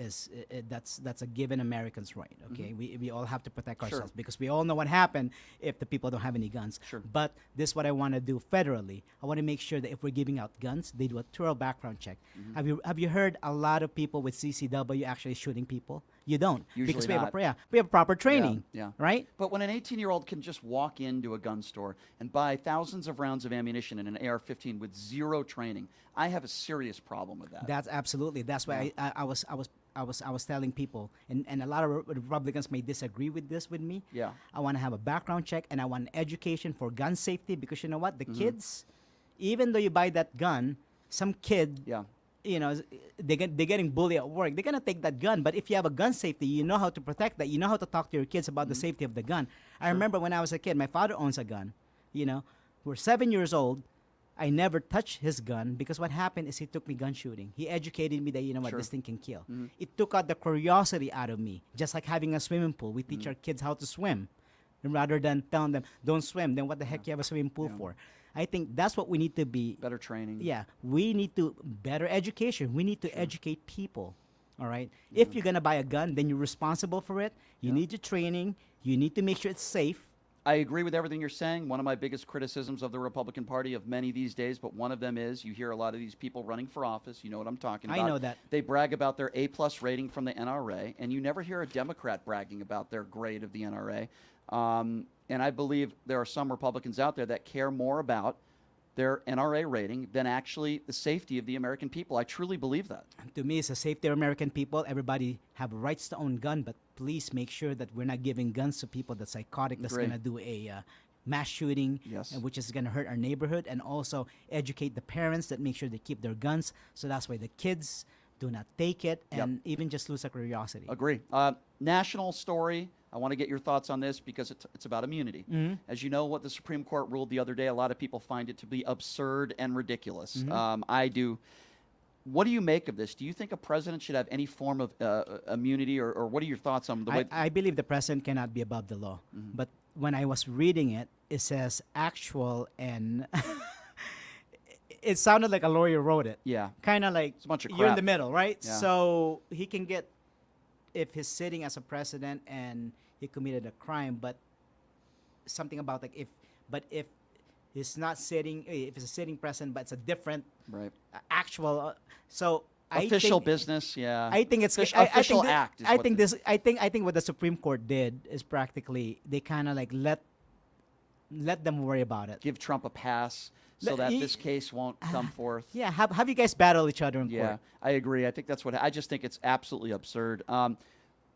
that's a given Americans' right. Okay, we all have to protect ourselves because we all know what happened if the people don't have any guns. Sure. But this is what I want to do federally. I want to make sure that if we're giving out guns, they do a thorough background check. Have you heard a lot of people with CCW actually shooting people? You don't Usually because not. we have proper training. Yeah. Right. But when an 18-year-old can just walk into a gun store and buy thousands of rounds of ammunition in an AR-15 with zero training, I have a serious problem with that. That's absolutely. That's why I was telling people, and a lot of Republicans may disagree with this with me. Yeah. I want to have a background check and I want education for gun safety because you know what? The kids, even though you buy that gun, some kid, they're getting bullied at work. They're gonna take that gun. But if you have a gun safety, you know how to protect that. You know how to talk to your kids about the safety of the gun. I remember when I was a kid, my father owns a gun. We're 7 years old. I never touched his gun because what happened is he took me gun shooting. He educated me that this thing can kill. It took out the curiosity out of me. Just like having a swimming pool, we teach our kids how to swim, and rather than telling them don't swim. Then what the heck you have a swimming pool for? I think that's what we need to be. Better training. Yeah, we need to better education. We need to educate people. All right. If you're gonna buy a gun, then you're responsible for it. You need your training. You need to make sure it's safe. I agree with everything you're saying. One of my biggest criticisms of the Republican Party of many these days, but one of them is you hear a lot of these people running for office. You know what I'm talking about. I know that. They brag about their A-plus rating from the NRA, and you never hear a Democrat bragging about their grade of the NRA. And I believe there are some Republicans out there that care more about their NRA rating than actually the safety of the American people. I truly believe that. To me, it's the safety of American people. Everybody have rights to own gun, but please make sure that we're not giving guns to people that's psychotic, that's Agree. going to do a mass shooting, which is going to hurt our neighborhood, and also educate the parents that make sure they keep their guns. So that's why the kids do not take it and even just lose a curiosity. Agree. National story. I want to get your thoughts on this because it's about immunity. As you know, what the Supreme Court ruled the other day, a lot of people find it to be absurd and ridiculous. I do. What do you make of this? Do you think a president should have any form of immunity, or what are your thoughts on the way? I believe the president cannot be above the law. But when I was reading it, it says actual and it sounded like a lawyer wrote it. Yeah. Kind of like It's a bunch of you're in crap. the middle, right? Yeah. So he can get, if he's sitting as a president and he committed a crime, but something about like if he's not sitting, if it's a sitting president, but it's a different Right. actual. So Official I think, business, yeah. I think it's Official I act. Is I what think the- this. I think what the Supreme Court did is practically they kind of like let them worry about it. give Trump a pass so Let- that he- this case won't come forth. Yeah, have you guys battle each other in Yeah, court? I agree. I think that's what I just think it's absolutely absurd.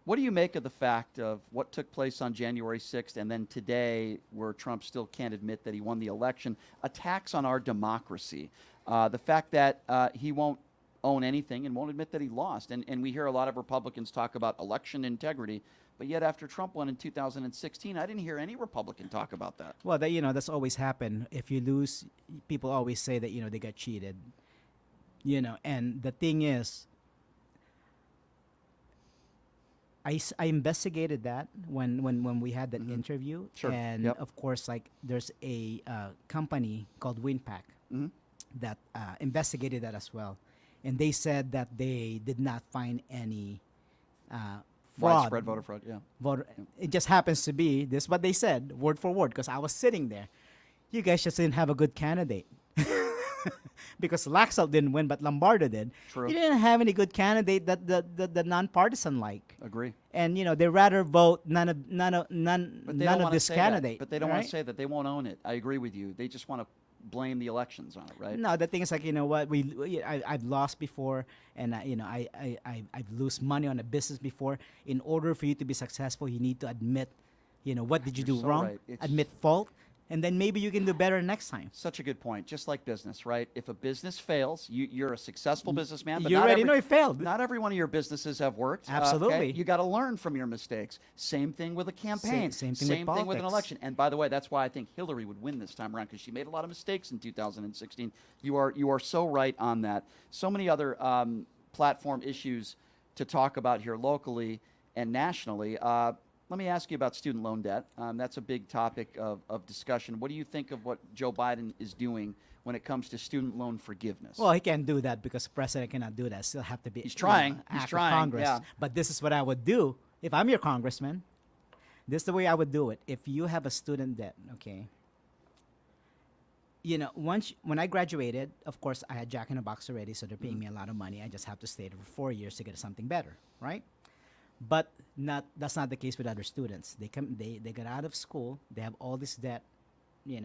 What do you make of the fact of what took place on January 6th and then today, where Trump still can't admit that he won the election? Attacks on our democracy. The fact that he won't own anything and won't admit that he lost. And we hear a lot of Republicans talk about election integrity, but yet after Trump won in 2016, I didn't hear any Republican talk about that. Well, that's always happened. If you lose, people always say that they got cheated. And the thing is, I investigated that when we had that interview, Sure. and Yep. of course, like there's a company called WinPack that investigated that as well, and they said that they did not find any fraud. Widespread voter fraud, yeah. Voter. It just happens to be this what they said word for word because I was sitting there. You guys just didn't have a good candidate. Because Laxalt didn't win, but Lombardo did. True. You didn't have any good candidate that the nonpartisan like. Agree. And they rather vote none But they of don't want to this say candidate. that. But they don't want right? to say that. They won't own it. I agree with you. They just want to blame the elections on it, right? No, the thing is like, you know what, I've lost before, and I've lost money on a business before. In order for you to be successful, you need to admit, what did you You're do so wrong, right. admit fault, and then maybe you can do better next time. Such a good point. Just like business, right? If a business fails, you're a successful businessman, but You not already every, know it failed. Not every one of your businesses have worked. Absolutely. You got to learn from your mistakes. Same thing with a campaign. Same thing with with an politics. election. And by the way, that's why I think Hillary would win this time around, because she made a lot of mistakes in 2016. You are so right on that. So many other platform issues to talk about here locally and nationally. Let me ask you about student loan debt. That's a big topic of discussion. What do you think of what Joe Biden is doing when it comes to student loan forgiveness? Well, he can't do that because the president cannot do that. Still have to be. He's trying. He's act of trying, Congress. yeah. But this is what I would do if I'm your congressman. This is the way I would do it. If you have a student debt, okay. When I graduated, of course, I had Jack in a Box already, so they're paying me a lot of money. I just have to stay there for 4 years to get something better, right? But that's not the case with other students. They get out of school, they have all this debt, they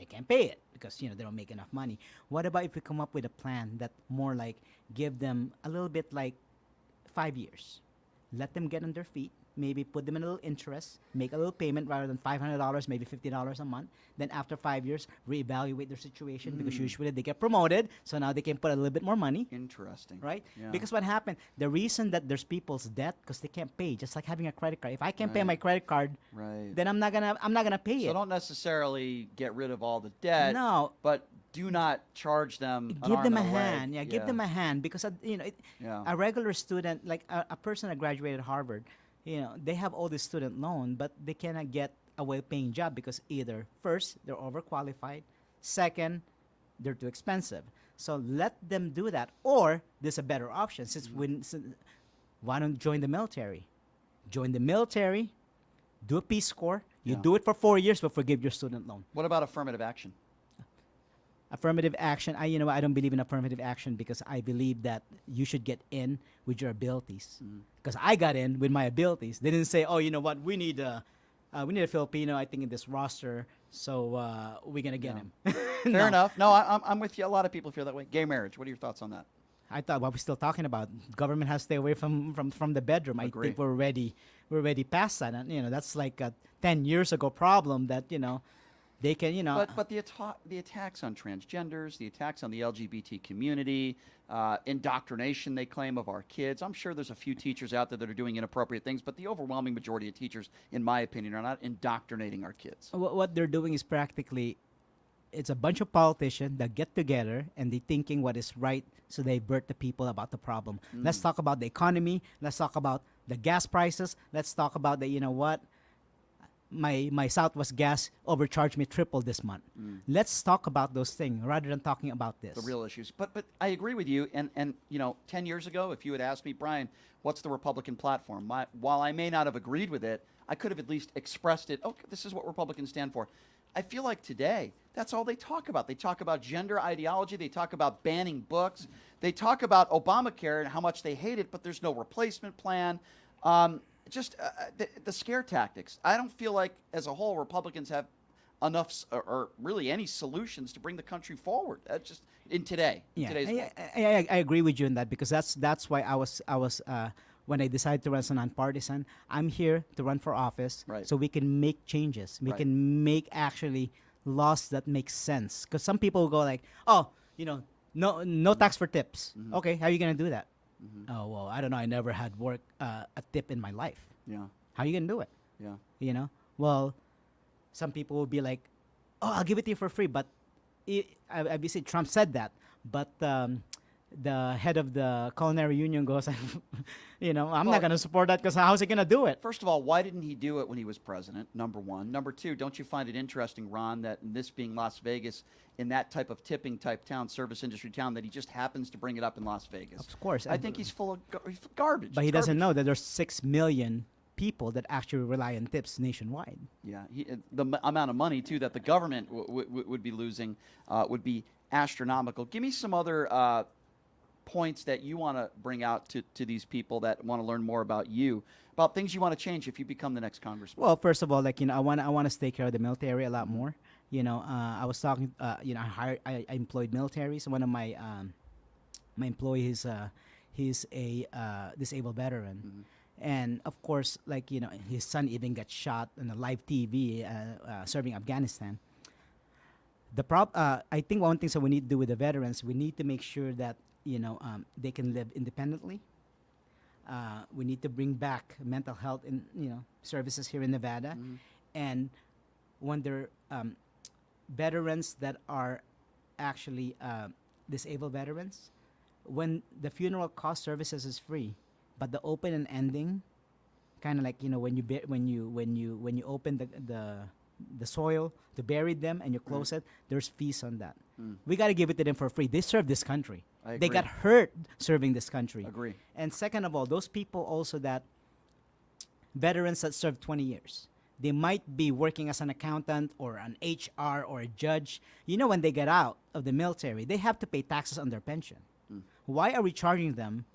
can't pay it because they don't make enough money. What about if we come up with a plan that more like give them a little bit like 5 years, let them get on their feet, maybe put them in a little interest, make a little payment rather than $500, maybe $50 a month. Then after 5 years, reevaluate their situation because usually they get promoted, so now they can put a little bit more money. Interesting. Right? Yeah. Because what happened, the reason that there's people's debt because they can't pay, just like having a credit card. If I can't pay my credit card, Right. then I'm not gonna pay So it. don't necessarily get rid of all the debt. No. But do not charge them. an Give arm them a and leg. hand. Yeah, give them a hand because Yeah. a regular student, like a person that graduated Harvard, they have all this student loan, but they cannot get a well-paying job because either first they're overqualified, second they're too expensive. So let them do that, or there's a better option. Why don't join the military? Join the military, do a Peace Corps. You Yeah. do it for 4 years, but forgive your student loan. What about affirmative action? Affirmative action. I don't believe in affirmative action because I believe that you should get in with your abilities. Because I got in with my abilities. They didn't say, "Oh, you know what? We need a Filipino, I think, in this roster, so we're gonna get him." Fair enough. No, I'm with you. A lot of people feel that way. Gay marriage. What are your thoughts on that? I thought what we're still talking about. Government has to stay away from the bedroom. Agree. I think we're already past that. And, that's like a 10 years ago problem that they can But the attacks on transgenders, the attacks on the LGBT community, indoctrination they claim of our kids. I'm sure there's a few teachers out there that are doing inappropriate things, but the overwhelming majority of teachers, in my opinion, are not indoctrinating our kids. what they're doing is practically it's a bunch of politicians that get together and they thinking what is right, so they avert the people about the problem. Let's talk about the economy. Let's talk about the gas prices. Let's talk about my Southwest gas overcharged me triple this month. Let's talk about those things rather than talking about this. The real issues. But I agree with you. And 10 years ago, if you had asked me, Brian, what's the Republican platform? While I may not have agreed with it, I could have at least expressed it. Okay, this is what Republicans stand for. I feel like today, that's all they talk about. They talk about gender ideology. They talk about banning books. They talk about Obamacare and how much they hate it, but there's no replacement plan. The scare tactics. I don't feel like, as a whole, Republicans have enough or really any solutions to bring the country forward. That's just in today's world. I agree with you in that because that's why I was when I decided to run as a nonpartisan, I'm here to run for office, Right. so we can make changes. We Right. can make actually laws that make sense. Because some people go like, oh, no tax for tips. Okay, how are you gonna do that? Oh well, I don't know. I never had a tip in my life. Yeah. How are you gonna do it? Yeah. Well, some people will be like, oh, I'll give it to you for free. But obviously Trump said that. But the head of the culinary union goes, I'm not going to support that because how's he going to do it? First of all, why didn't he do it when he was president? Number one. Number two, don't you find it interesting, Ron, that in this being Las Vegas, in that type of tipping type town, service industry town, that he just happens to bring it up in Las Vegas? Of course. I think he's full of garbage. But he It's doesn't garbage. know that there's 6 million people that actually rely on tips nationwide. Yeah, the amount of money, too, that the government would be losing would be astronomical. Give me some other points that you want to bring out to these people that want to learn more about you. about things you want to change if you become the next congressman. Well, first of all, like I want to take care of the military a lot more. I was talking. I employed militaries. One of my my employees, he's a disabled veteran, and of course, like his son even got shot on a live TV serving Afghanistan. I think one thing that we need to do with the veterans, we need to make sure that they can live independently. We need to bring back mental health in services here in Nevada, and when they're veterans that are actually disabled veterans, when the funeral cost services is free, but the open and ending, kind of like when you open the soil to bury them and you close it, there's fees on that. We got to give it to them for free. They serve this country. I They agree. got hurt serving this country. Agree. And second of all, those people also that veterans that served 20 years, they might be working as an accountant or an HR or a judge. When they get out of the military, they have to pay taxes on their pension. Why are we charging them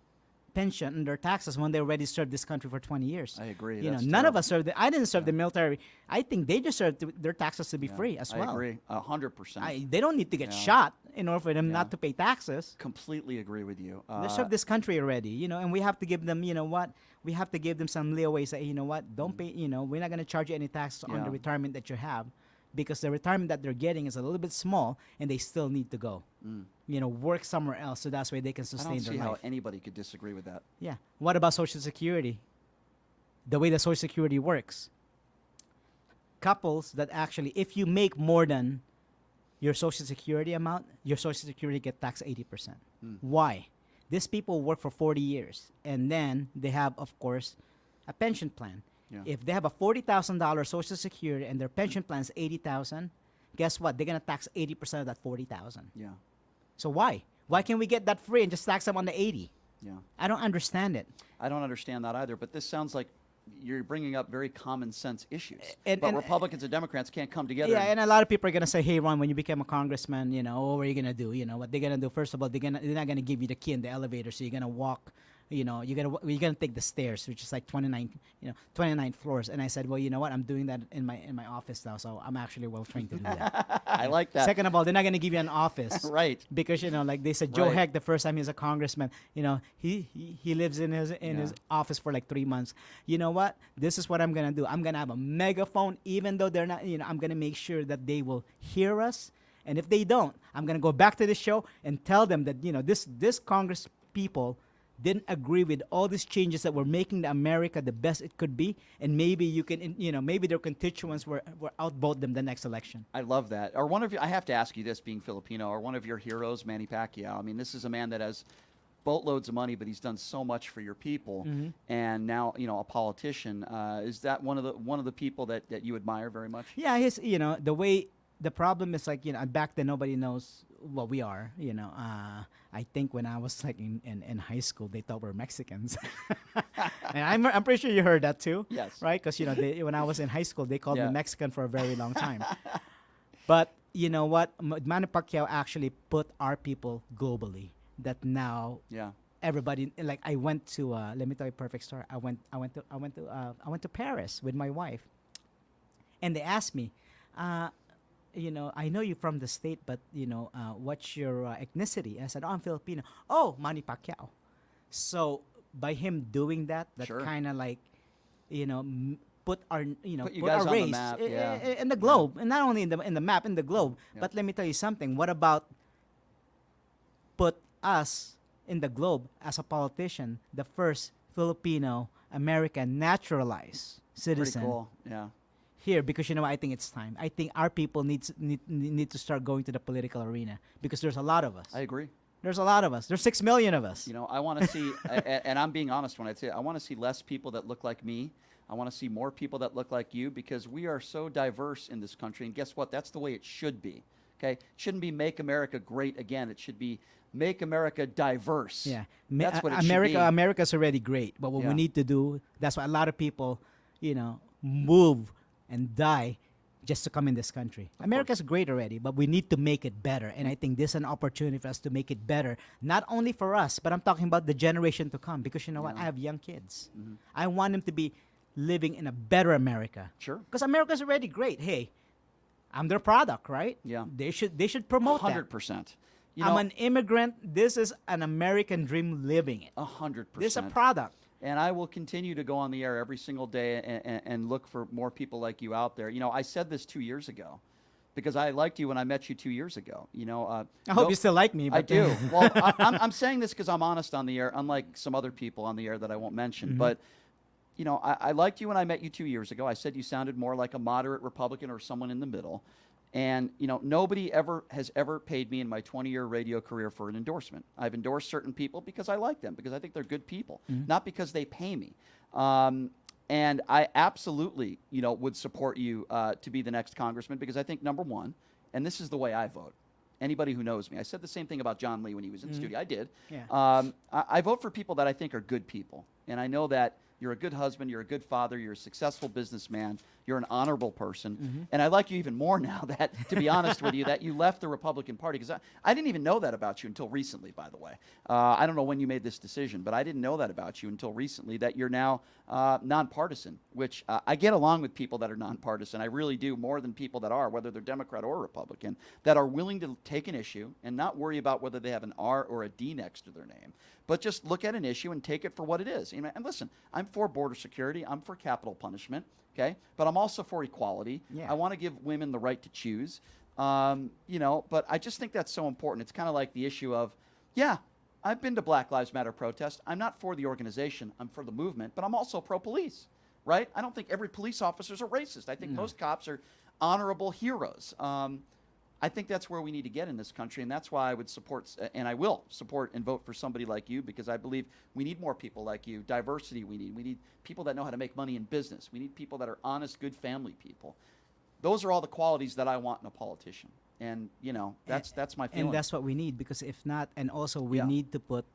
pension and their taxes when they already served this country for 20 years? I agree. None That's of terrible. us served. I didn't serve the military. I think they deserve their taxes to be free as well. I agree 100%. They don't need to get Yeah. shot in order for them Yeah. not to pay taxes. Completely agree with you. They serve this country already, and we have to give them, we have to give them some leeway. Say, don't pay, we're not going to charge you any taxes on Yeah. the retirement that you have, because the retirement that they're getting is a little bit small, and they still need to go, work somewhere else, so that's why they can I sustain don't see their how life. anybody could disagree with that. Yeah. What about Social Security? The way the Social Security works, couples that actually, if you make more than your Social Security amount, your Social Security get taxed 80%. Why? These people work for 40 years, and then they have, of course, a pension plan. Yeah. If they have a $40,000 Social Security and their pension plan is $80,000, guess what? They're gonna tax 80% of that $40,000. Yeah. So why? Why can't we get that free and just tax them on the 80? Yeah. I don't understand it. I don't understand that either, but this sounds like you're bringing up very common sense issues. And- but and- Republicans and Democrats can't come together. Yeah, and a lot of people are gonna say, "Hey, Ron, when you become a congressman, what are you gonna do? What they're gonna do? First of all, they're not gonna give you the key in the elevator, so you're gonna walk. You're gonna take the stairs, which is like 29 floors." And I said, "Well, you know what? I'm doing that in my office now, so I'm actually well trained to do that." I like that. Second of all, they're not gonna give you an office, Right. Because like they said, Joe Right. Heck, the first time he's a congressman, he lives in his office for like 3 months. You know what? This is what I'm gonna do. I'm gonna have a megaphone, even though they're not. I'm gonna make sure that they will hear us, and if they don't, I'm gonna go back to the show and tell them that this Congress people didn't agree with all these changes that were making the America the best it could be, and maybe maybe their constituents were outvote them the next election. I love that. Or one of you, I have to ask you this, being Filipino, or one of your heroes, Manny Pacquiao. I mean, this is a man that has boatloads of money, but he's done so much for your people, and now a politician. Is that one of the people that you admire very much? Yeah, his the way the problem is, like back then nobody knows what we are. I think when I was like in high school, they thought we're Mexicans, and I'm pretty sure you heard that too. Yes. Right? Because when I was in high school, they called Yeah. me Mexican for a very long time. But you know what? Manny Pacquiao actually put our people globally. That now Yeah. everybody, like, I went to let me tell you a perfect story. I went to Paris with my wife, and they asked me, I know you're from the state, but what's your ethnicity? I said, oh, I'm Filipino. Oh, Manny Pacquiao. So by him doing that Sure. kind of like put our Put you put guys our on the race map, yeah. in the globe, and not only in the map, in the globe. Yeah. But let me tell you something. What about put us in the globe as a politician, the first Filipino American naturalized Pretty citizen cool. Yeah. here? Because I think it's time. I think our people need to start going to the political arena, because there's a lot of us. I agree. There's a lot of us. There's 6 million of us. I want to see, and I'm being honest when I say it, I want to see less people that look like me. I want to see more people that look like you, because we are so diverse in this country. And guess what? That's the way it should be. Okay? It shouldn't be Make America Great Again. It should be Make America Diverse. Yeah, That's what it America. should be. America's already great, but what Yeah. we need to do. That's why a lot of people, move and die just to come in this country. America's great already, but we need to make it better. And I think this is an opportunity for us to make it better, not only for us, but I'm talking about the generation to come. Because you know what? I have young kids. I want them to be living in a better America. Sure. Because America's already great. Hey, I'm their product, right? Yeah. They should promote that. 100%. I'm an immigrant. This is an American dream living it. 100%. This is a product. And I will continue to go on the air every single day and look for more people like you out there. You know, I said this 2 years ago because I liked you when I met you 2 years ago. You know, I hope you still like me. But I do. Well, I'm saying this because I'm honest on the air, unlike some other people on the air that I won't mention. But, you know, I liked you when I met you 2 years ago. I said you sounded more like a moderate Republican or someone in the middle. And, you know, nobody has ever paid me in my 20-year radio career for an endorsement. I've endorsed certain people because I like them, because I think they're good people, not because they pay me. And I absolutely, you know, would support you to be the next congressman because I think, number one, and this is the way I vote. Anybody who knows me, I said the same thing about John Lee when he was in the studio. I did. Yeah. I vote for people that I think are good people. And I know that you're a good husband, you're a good father, you're a successful businessman, you're an honorable person. And I like you even more now that, to be honest with you, that you left the Republican Party. Because I didn't even know that about you until recently, by the way. I don't know when you made this decision, but I didn't know that about you until recently, that you're now nonpartisan, which I get along with people that are nonpartisan. I really do, more than people that are, whether they're Democrat or Republican, that are willing to take an issue and not worry about whether they have an R or a D next to their name, but just look at an issue and take it for what it is. And listen, I'm for border security. I'm for capital punishment, okay? But I'm also for equality. Yeah. I want to give women the right to choose, you know, but I just think that's so important. It's kind of like the issue of, yeah, I've been to Black Lives Matter protests. I'm not for the organization. I'm for the movement, but I'm also pro-police, right? I don't think every police officer is a racist. I think most cops are honorable heroes. I think that's where we need to get in this country, and that's why I would support, and I will support and vote for somebody like you, because I believe we need more people like you. Diversity we need. We need people that know how to make money in business. We need people that are honest, good family people. Those are all the qualities that I want in a politician. And, you know, that's my feeling. And that's what we need, because if not, and also we need to put,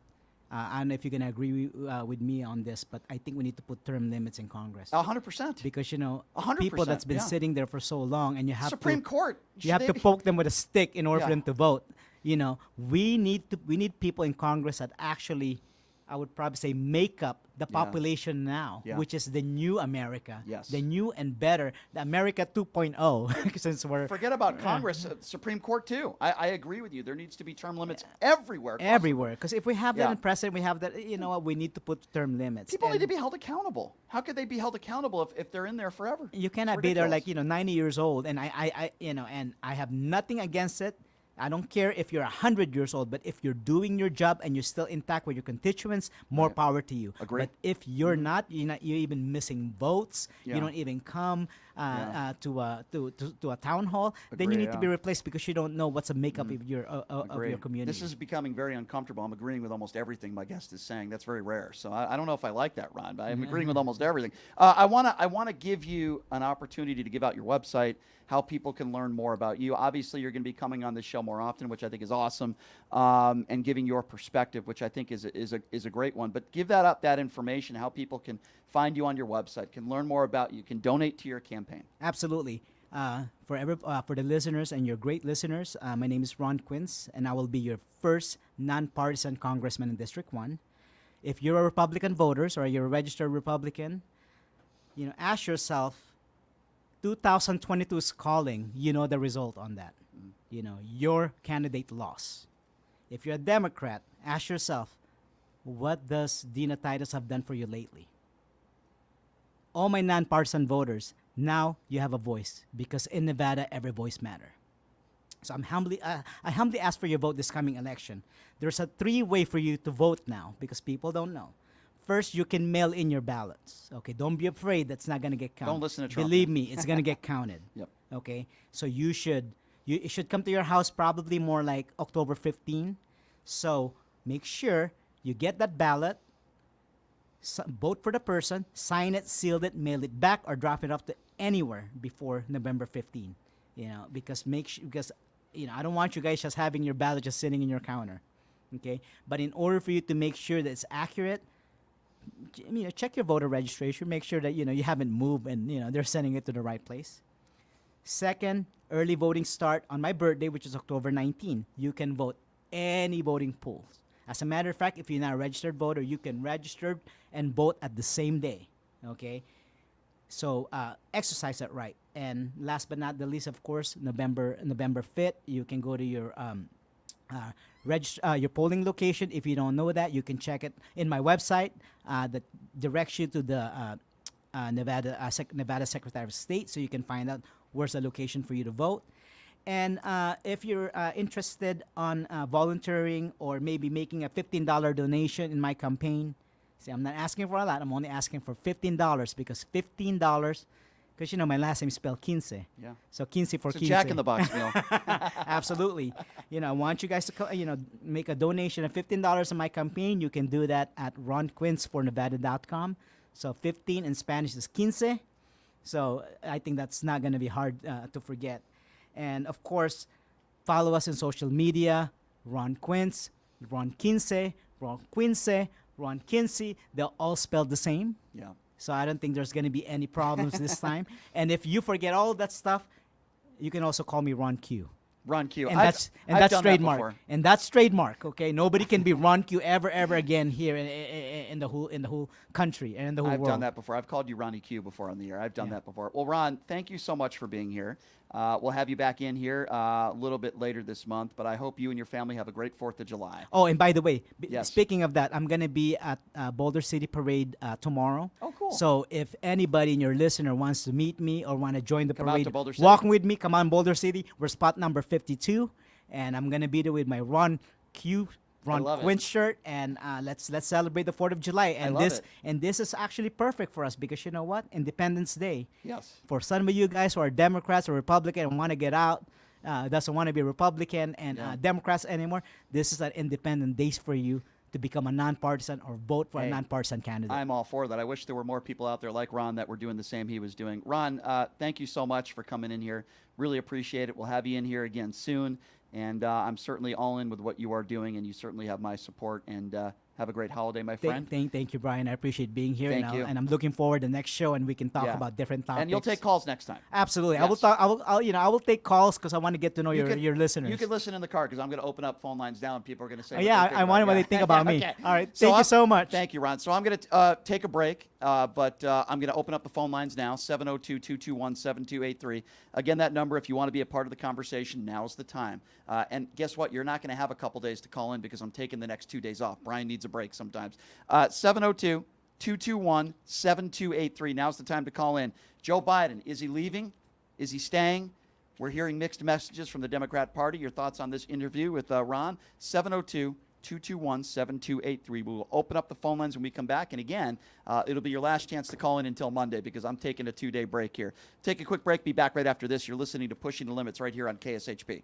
I don't know if you're going to agree with me on this, but I think we need to put term limits in Congress. 100%. Because, you know, 100%, people that's been sitting there for so long, and you have Supreme Court. you have to poke them with a stick in order for Yeah. them to vote. You know, we need people in Congress that actually, I would probably say, make up the population now, Yeah. which is the new America, Yes. the new and better, the America 2.0. Since we're Forget about Congress, Supreme Court too. I agree with you. There needs to be term limits everywhere. across the everywhere. Because if we have that Yeah. in precedent, we have that. You know what? We need to put term limits. People need And to be held accountable. How could they be held accountable if they're in there forever? You cannot It's be there ridiculous. like, you know, 90 years old, and I you know, and I have nothing against it. I don't care if you're 100 years old, but if you're doing your job and you're still intact with your constituents, more power to you. Agree. But if you're not, you're even missing votes. Yeah. You don't even come to a town hall. Then you Agree, need to be replaced because you don't know what's the makeup of your Agree. community. This is becoming very uncomfortable. I'm agreeing with almost everything my guest is saying. That's very rare. So I don't know if I like that, Ron, but I'm agreeing with almost everything. I want to give you an opportunity to give out your website, how people can learn more about you. Obviously, you're going to be coming on this show more often, which I think is awesome, and giving your perspective, which I think is a great one. But give that information, how people can find you on your website, can learn more about you, can donate to your campaign. Absolutely. For the listeners and your great listeners, my name is Ronquins, and I will be your first nonpartisan congressman in District 1. If you're a Republican voter or you're a registered Republican, you know, ask yourself, 2022 is calling, you know the result on that. You know, your candidate lost. If you're a Democrat, ask yourself, what does Dina Titus have done for you lately? All my nonpartisan voters, now you have a voice, because in Nevada, every voice matters. So I humbly ask for your vote this coming election. There's a 3-way for you to vote now, because people don't know. First, you can mail in your ballots. Okay, don't be afraid that's not gonna get counted. Don't listen to Trump. Believe me, it's gonna get counted. Yep. Okay, so it should come to your house probably more like October 15. So make sure you get that ballot, vote for the person, sign it, seal it, mail it back, or drop it off to anywhere before November 15. You know, because you know, I don't want you guys just having your ballot just sitting in your counter. Okay, but in order for you to make sure that it's accurate, you know, check your voter registration, make sure that, you know, you haven't moved and, you know, they're sending it to the right place. Second, early voting start on my birthday, which is October 19. You can vote any voting polls. As a matter of fact, if you're not a registered voter, you can register and vote at the same day. Okay? So exercise that right. And last but not the least, of course, November 5th, you can go to your your polling location. If you don't know that, you can check it in my website that directs you to the Nevada Secretary of State, so you can find out where's the location for you to vote. And if you're interested on volunteering or maybe making a $15 donation in my campaign, see, I'm not asking for a lot. I'm only asking for $15 because $15, because my last name is spelled Quince. Yeah. So Quince for It's a Quince. Jack in the Box meal. Absolutely. I want you guys to make a donation of $15 in my campaign. You can do that at ronquinsfornevada.com. So 15 in Spanish is Quince. So I think that's not going to be hard to forget. And of course, follow us on social media. Ron Quince, Ron Quince, Ron Quince, Ron Quincy. They're all spelled the same. Yeah. So I don't think there's going to be any problems this time. And if you forget all that stuff, you can also call me Ron Q. Ron Q. And I've that's done that trademark. before. And that's trademark. Okay, nobody can be Ron Q ever again here in the whole country and in the whole I've world. done that before. I've called you Ronnie Q before on the air. I've done Yeah. that before. Well, Ron, thank you so much for being here. We'll have you back in here a little bit later this month, but I hope you and your family have a great 4th of July. Oh, and by the way, Yes. speaking of that, I'm going to be at Boulder City Parade tomorrow. Oh, cool. So if anybody in your listener wants to meet me or want to join the Come out parade, to Boulder City. walk with me. Come on, Boulder City. We're spot number 52, and I'm going to be there with my Ron love it. Quince shirt, and let's celebrate the 4th of July. And love it. this is actually perfect for us because you know what? Independence Day. Yes. For some of you guys who are Democrats or Republican and want to get out, doesn't want to be Republican and Yeah. Democrats anymore, this is an independent day for you to become a nonpartisan or vote for a Hey, nonpartisan candidate. I'm all for that. I wish there were more people out there like Ron that were doing the same he was doing. Ron, thank you so much for coming in here. Really appreciate it. We'll have you in here again soon. And I'm certainly all in with what you are doing, and you certainly have my support. And have a great holiday, my friend. Thank you, Brian. I appreciate being here. Thank and, you. and I'm looking forward to the next show, and we can talk Yeah. about different topics. And you'll take calls next time. Absolutely. Yes. I will take calls because I want to get to know your listeners. You can listen in the car because I'm going to open up phone lines now, and people are going to say, Oh, yeah, I want what they think about me. Okay. All right. So Thank you so much. Thank you, Ron. So I'm going to take a break, but I'm going to open up the phone lines now, 702-221-7283. Again, that number, if you want to be a part of the conversation, now's the time. And guess what? You're not going to have a couple days to call in because I'm taking the next 2 days off. Brian needs a break sometimes. 702-221-7283. Now's the time to call in. Joe Biden, is he leaving? Is he staying? We're hearing mixed messages from the Democrat Party. Your thoughts on this interview with Ron? 702-221-7283. We will open up the phone lines when we come back. And again, it'll be your last chance to call in until Monday because I'm taking a 2-day break here. Take a quick break. Be back right after this. You're listening to Pushing the Limits right here on KSHP.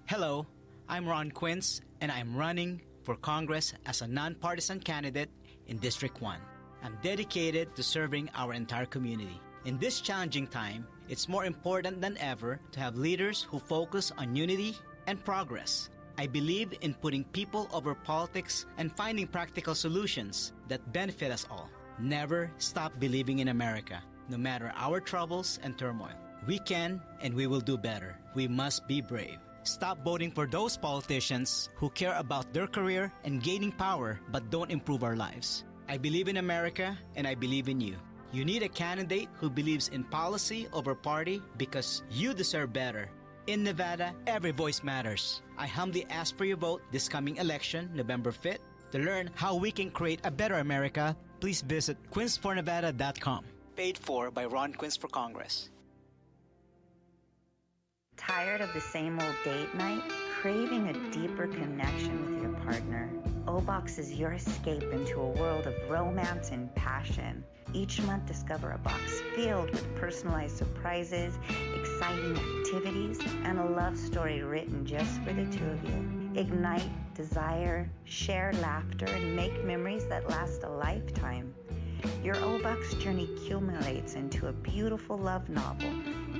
Hello, I'm Ron Quince, and I'm running for Congress as a nonpartisan candidate in District 1. I'm dedicated to serving our entire community. In this challenging time, it's more important than ever to have leaders who focus on unity and progress. I believe in putting people over politics and finding practical solutions that benefit us all. Never stop believing in America, no matter our troubles and turmoil. We can and we will do better. We must be brave. Stop voting for those politicians who care about their career and gaining power but don't improve our lives. I believe in America and I believe in you. You need a candidate who believes in policy over party because you deserve better. In Nevada, every voice matters. I humbly ask for your vote this coming election, November 5th. To learn how we can create a better America, please visit quinsfornevada.com. Paid for by Ron Quince for Congress. Tired of the same old date night? Craving a deeper connection with your partner? O-Box is your escape into a world of romance and passion. Each month, discover a box filled with personalized surprises, exciting activities, and a love story written just for the two of you. Ignite desire, share laughter, and make memories that last a lifetime. Your O-Bucks journey culminates into a beautiful love novel.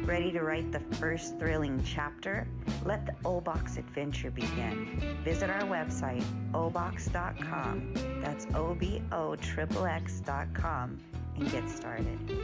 Ready to write the first thrilling chapter? Let the O-Box adventure begin. Visit our website, obox.com. That's OBOXXX.com and get started.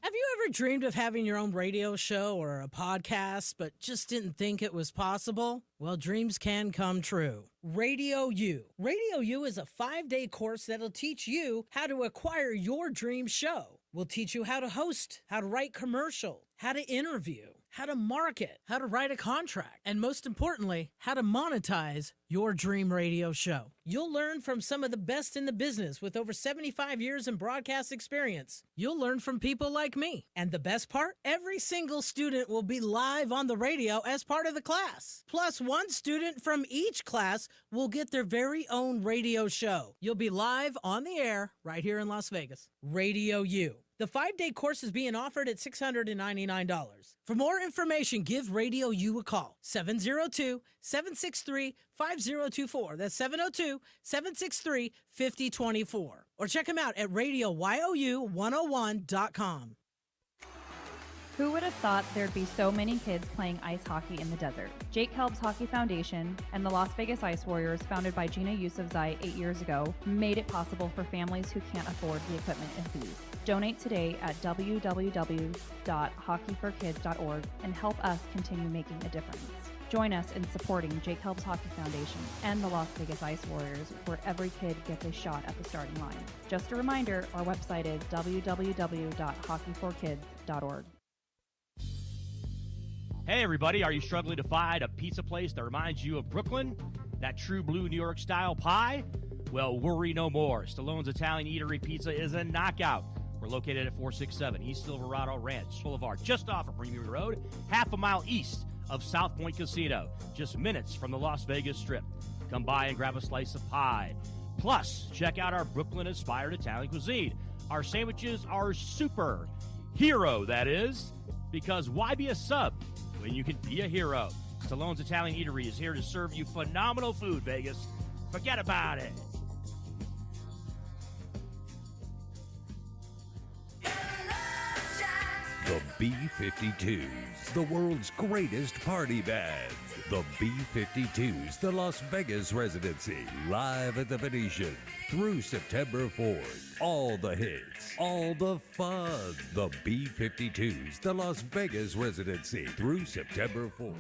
Have you ever dreamed of having your own radio show or a podcast, but just didn't think it was possible? Well, dreams can come true. Radio U. Radio U is a 5-day course that'll teach you how to acquire your dream show. We'll teach you how to host, how to write commercial, how to interview, how to market, how to write a contract, and most importantly, how to monetize your dream radio show. You'll learn from some of the best in the business with over 75 years in broadcast experience. You'll learn from people like me. And the best part? Every single student will be live on the radio as part of the class. Plus, one student from each class will get their very own radio show. You'll be live on the air right here in Las Vegas. Radio U. The 5-day course is being offered at $699. For more information, give Radio U a call. 702-763-5024. That's 702-763-5024. Or check them out at RadioYOU101.com. Who would have thought there'd be so many kids playing ice hockey in the desert? Jake Helb's Hockey Foundation and the Las Vegas Ice Warriors, founded by Gina Yusufzai 8 years ago, made it possible for families who can't afford the equipment and fees. Donate today at www.hockeyforkids.org and help us continue making a difference. Join us in supporting Jake Helb's Hockey Foundation and the Las Vegas Ice Warriors, where every kid gets a shot at the starting line. Just a reminder, our website is www.hockeyforkids.org. Hey everybody, are you struggling to find a pizza place that reminds you of Brooklyn? That true blue New York style pie? Well, worry no more. Stallone's Italian Eatery Pizza is a knockout. We're located at 467 East Silverado Ranch Boulevard, just off of Premier Road, half a mile east of South Point Casino, just minutes from the Las Vegas Strip. Come by and grab a slice of pie. Plus, check out our Brooklyn-inspired Italian cuisine. Our sandwiches are super. Hero, that is. Because why be a sub when you can be a hero? Stallone's Italian Eatery is here to serve you phenomenal food, Vegas. Forget about it. The B-52s, the world's greatest party band. The B-52s, the Las Vegas residency, live at the Venetian through September 4th. All the hits, all the fun. The B-52s, the Las Vegas residency through September 4th.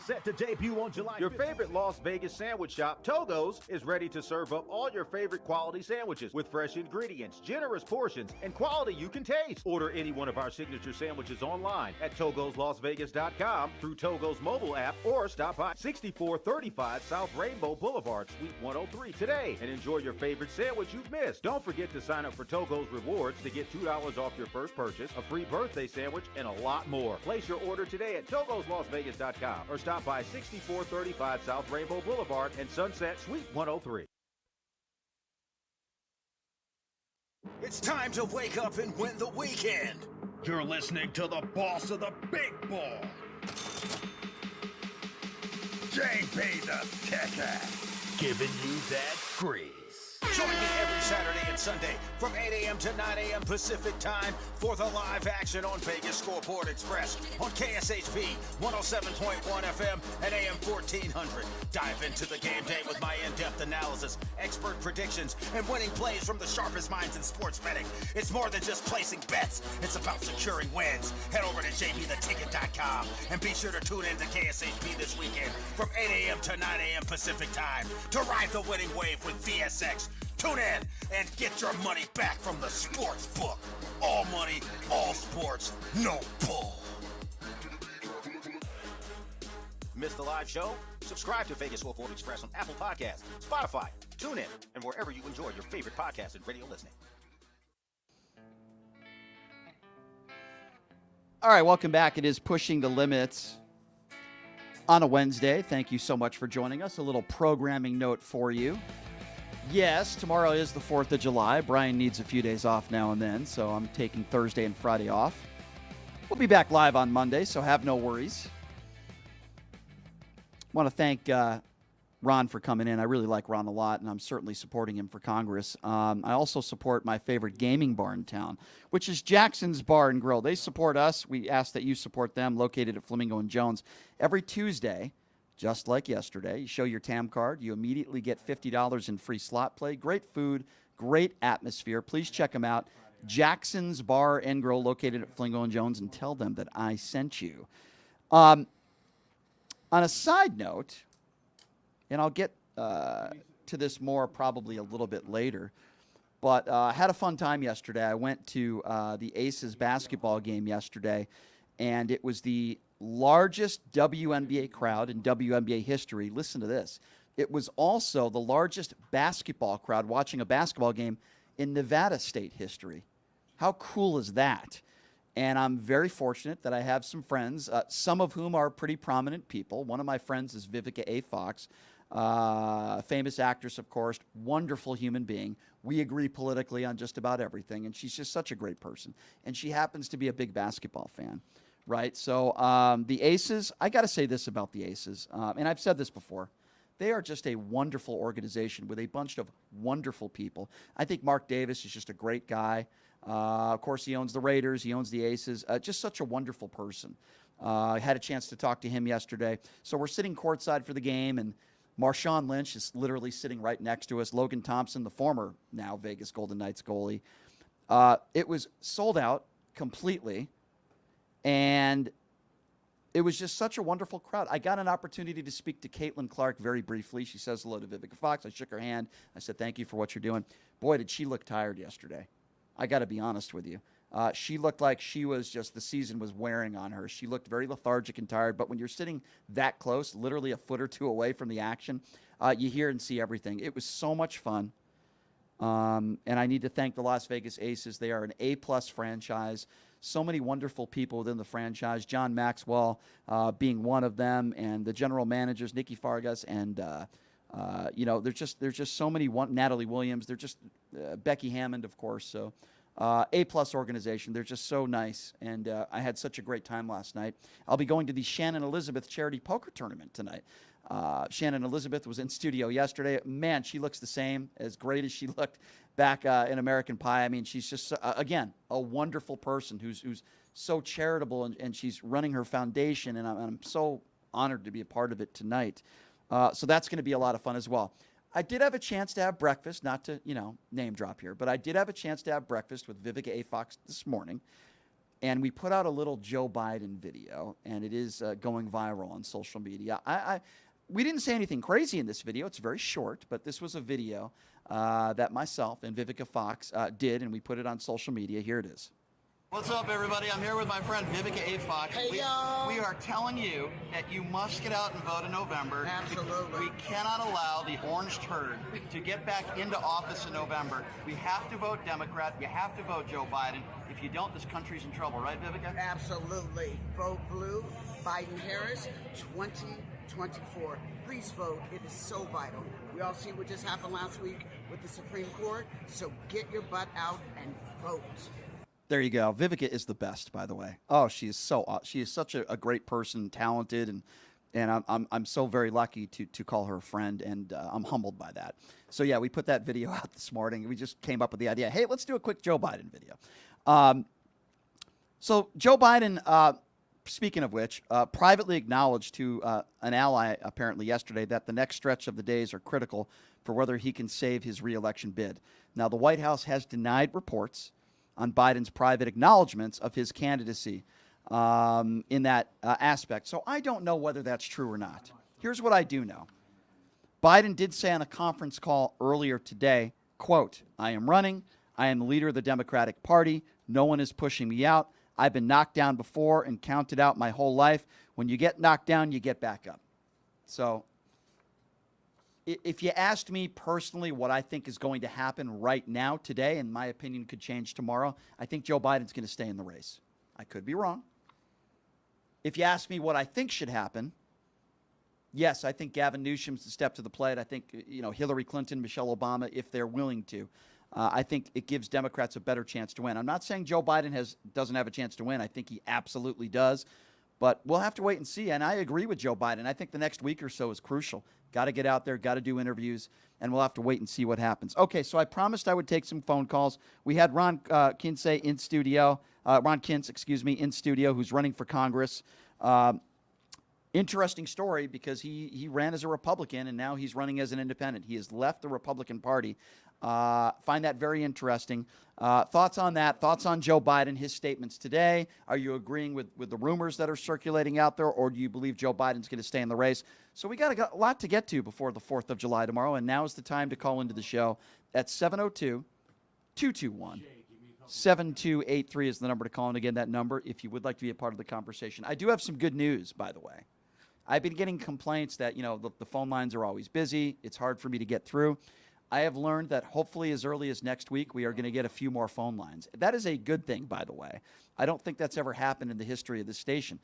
Set to debut on July 5th. Your favorite Las Vegas sandwich shop, Togo's, is ready to serve up all your favorite quality sandwiches with fresh ingredients, generous portions, and quality you can taste. Order any one of our signature sandwiches online at TogosLasVegas.com, through Togo's mobile app, or stop by 6435 South Rainbow Boulevard, Suite 103 today and enjoy your favorite sandwich you've missed. Don't forget to sign up for Togo's Rewards to get $2 off your first purchase, a free birthday sandwich, and a lot more. Place your order today at TogosLasVegas.com or stop by 6435 South Rainbow Boulevard and Sunset Suite 103. It's time to wake up and win the weekend. You're listening to the boss of the big ball, JP the Kicker, giving you that grease. Join me every Saturday and Sunday from 8 a.m. to 9 a.m. Pacific time for the live action on Vegas Scoreboard Express on KSHP 107.1 FM and AM 1400. Dive into the game day with my in-depth analysis, expert predictions, and winning plays from the sharpest minds in sports betting. It's more than just placing bets. It's about securing wins. Head over to jbtheticket.com and be sure to tune in to KSHP this weekend from 8 a.m. to 9 a.m. Pacific time to ride the winning wave with VSX. Tune in and get your money back from the sports book. All money, all sports, no bull. Miss the live show? Subscribe to Vegas Scoreboard Express on Apple Podcasts, Spotify, TuneIn, and wherever you enjoy your favorite podcast and radio listening. All right, welcome back. It is Pushing the Limits on a Wednesday. Thank you so much for joining us. A little programming note for you. Yes, tomorrow is the 4th of July. Brian needs a few days off now and then, so I'm taking Thursday and Friday off. We'll be back live on Monday, so have no worries. Want to thank Ron for coming in. I really like Ron a lot, and I'm certainly supporting him for Congress. I also support my favorite gaming bar in town, which is Jackson's Bar and Grill. They support us. We ask that you support them, located at Flamingo and Jones. Every Tuesday, just like yesterday, you show your TAM card. You immediately get $50 in free slot play. Great food, great atmosphere. Please check them out. Jackson's Bar and Grill, located at Flamingo and Jones, and tell them that I sent you. On a side note, and I'll get to this more probably a little bit later, but I had a fun time yesterday. I went to the Aces basketball game yesterday, and it was the largest WNBA crowd in WNBA history. Listen to this. It was also the largest basketball crowd watching a basketball game in Nevada state history. How cool is that? And I'm very fortunate that I have some friends, some of whom are pretty prominent people. One of my friends is Vivica A. Fox, famous actress, of course, wonderful human being. We agree politically on just about everything, and she's just such a great person. And she happens to be a big basketball fan, right? So the Aces, I got to say this about the Aces, and I've said this before. They are just a wonderful organization with a bunch of wonderful people. I think Mark Davis is just a great guy. Of course, he owns the Raiders. He owns the Aces. Just such a wonderful person. I had a chance to talk to him yesterday. So we're sitting courtside for the game, and Marshawn Lynch is literally sitting right next to us. Logan Thompson, the former now Vegas Golden Knights goalie. It was sold out completely, and it was just such a wonderful crowd. I got an opportunity to speak to Caitlin Clark very briefly. She says hello to Vivica Fox. I shook her hand. I said, thank you for what you're doing. Boy, did she look tired yesterday. I got to be honest with you. She looked like she was just, the season was wearing on her. She looked very lethargic and tired, but when you're sitting that close, literally a foot or two away from the action, you hear and see everything. It was so much fun. And I need to thank the Las Vegas Aces. They are an A-plus franchise. So many wonderful people within the franchise. John Maxwell being one of them, and the general managers, Nikki Fargas, and there's just so many. Natalie Williams. They're just Becky Hammond, of course. So A-plus organization. They're just so nice, and I had such a great time last night. I'll be going to the Shannon Elizabeth Charity Poker Tournament tonight. Shannon Elizabeth was in studio yesterday. Man, she looks the same, as great as she looked back in American Pie. I mean, she's just, again, a wonderful person who's so charitable, and she's running her foundation, and I'm so honored to be a part of it tonight. So that's going to be a lot of fun as well. I did have a chance to have breakfast, not to, name drop here, but I did have a chance to have breakfast with Vivica A. Fox this morning, and we put out a little Joe Biden video, and it is going viral on social media. We didn't say anything crazy in this video. It's very short, but this was a video that myself and Vivica Fox did, and we put it on social media. Here it is. What's up, everybody? I'm here with my friend Vivica A. Fox. Hey, y'all. We are telling you that you must get out and vote in November. Absolutely. We cannot allow the orange turd to get back into office in November. We have to vote Democrat. You have to vote Joe Biden. If you don't, this country's in trouble, right, Vivica? Absolutely. Vote blue, Biden-Harris, 2024. Please vote. It is so vital. We all see what just happened last week with the Supreme Court, so get your butt out and vote. There you go. Vivica is the best, by the way. Oh, she is such a great person, talented, and I'm so very lucky to call her a friend, and I'm humbled by that. So yeah, we put that video out this morning. We just came up with the idea, hey, let's do a quick Joe Biden video. So Joe Biden, speaking of which, privately acknowledged to an ally apparently yesterday that the next stretch of the days are critical for whether he can save his reelection bid. Now, the White House has denied reports on Biden's private acknowledgments of his candidacy in that aspect. So I don't know whether that's true or not. Here's what I do know. Biden did say on a conference call earlier today, quote, I am running. I am the leader of the Democratic Party. No one is pushing me out. I've been knocked down before and counted out my whole life. When you get knocked down, you get back up. So if you asked me personally what I think is going to happen right now, today, and my opinion could change tomorrow, I think Joe Biden's going to stay in the race. I could be wrong. If you ask me what I think should happen, yes, I think Gavin Newsom's the step to the plate. I think, Hillary Clinton, Michelle Obama, if they're willing to. I think it gives Democrats a better chance to win. I'm not saying Joe Biden doesn't have a chance to win. I think he absolutely does. But we'll have to wait and see. And I agree with Joe Biden. I think the next week or so is crucial. Got to get out there, got to do interviews, and we'll have to wait and see what happens. Okay, so I promised I would take some phone calls. We had Ron Kintz in studio, in studio, who's running for Congress. Interesting story because he ran as a Republican and now he's running as an independent. He has left the Republican Party. Find that very interesting. Thoughts on that? Thoughts on Joe Biden, his statements today? Are you agreeing with the rumors that are circulating out there, or do you believe Joe Biden's going to stay in the race? So we got a lot to get to before the 4th of July tomorrow, and now is the time to call into the show at 702-221-7283 is the number to call. And again, that number, if you would like to be a part of the conversation. I do have some good news, by the way. I've been getting complaints that, the phone lines are always busy. It's hard for me to get through. I have learned that hopefully as early as next week, we are going to get a few more phone lines. That is a good thing, by the way. I don't think that's ever happened in the history of this station.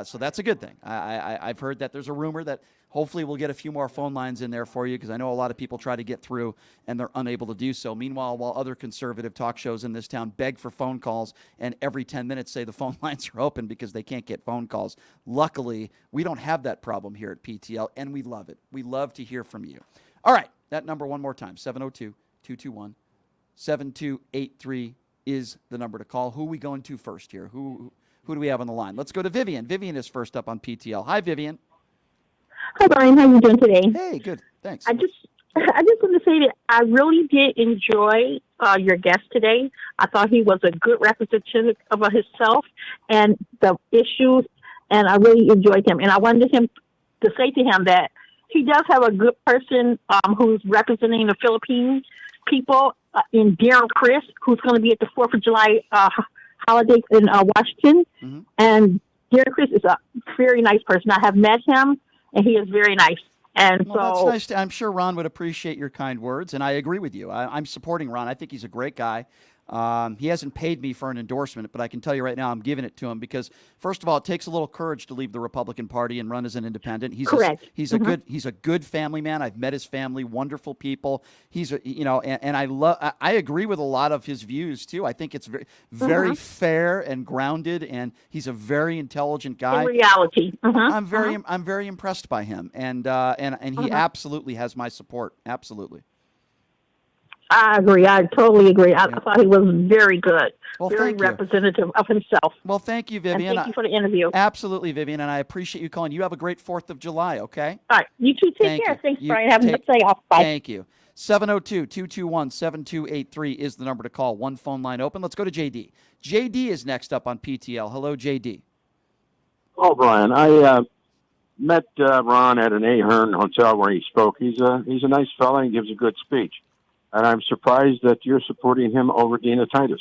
So that's a good thing. I've heard that there's a rumor that hopefully we'll get a few more phone lines in there for you, because I know a lot of people try to get through and they're unable to do so. Meanwhile, while other conservative talk shows in this town beg for phone calls and every 10 minutes say the phone lines are open because they can't get phone calls. Luckily, we don't have that problem here at PTL, and we love it. We love to hear from you. All right. That number one more time, 702-221-7283 is the number to call. Who are we going to first here? Who do we have on the line? Let's go to Vivian. Vivian is first up on PTL. Hi, Vivian. Hi, Brian. How are you doing today? Hey, good. Thanks. I just want to say that I really did enjoy your guest today. I thought he was a good representative of himself and the issues, and I really enjoyed him. And I wanted him to say to him that he does have a good person who's representing the Philippine people in Darren Chris, who's going to be at the 4th of July holiday in Washington. Mm-hmm. And Darren Chris is a very nice person. I have met him, and he is very nice. And that's nice. I'm sure Ron would appreciate your kind words, and I agree with you. I'm supporting Ron. I think he's a great guy. He hasn't paid me for an endorsement, but I can tell you right now I'm giving it to him because, first of all, it takes a little courage to leave the Republican Party and run as an independent. Correct. He's a good family man. I've met his family, wonderful people. He's and I agree with a lot of his views too. I think it's very fair and grounded, and he's a very intelligent guy. In reality, I'm very impressed by him, and he absolutely has my support. Absolutely. I agree. I totally agree. I thought he was very good, well, very representative of himself. Well, thank you, Vivian. And thank you for the interview. Absolutely, Vivian, and I appreciate you calling. You have a great 4th of July, okay? All right. You too. Take care. Thanks, Brian. Have a good day off. Bye. Thank you. 702-221-7283 is the number to call. One phone line open. Let's go to JD. JD is next up on PTL. Hello, JD. Oh, Brian, I met Ron at an Ahern hotel where he spoke. He's a nice fellow and gives a good speech. And I'm surprised that you're supporting him over Dina Titus.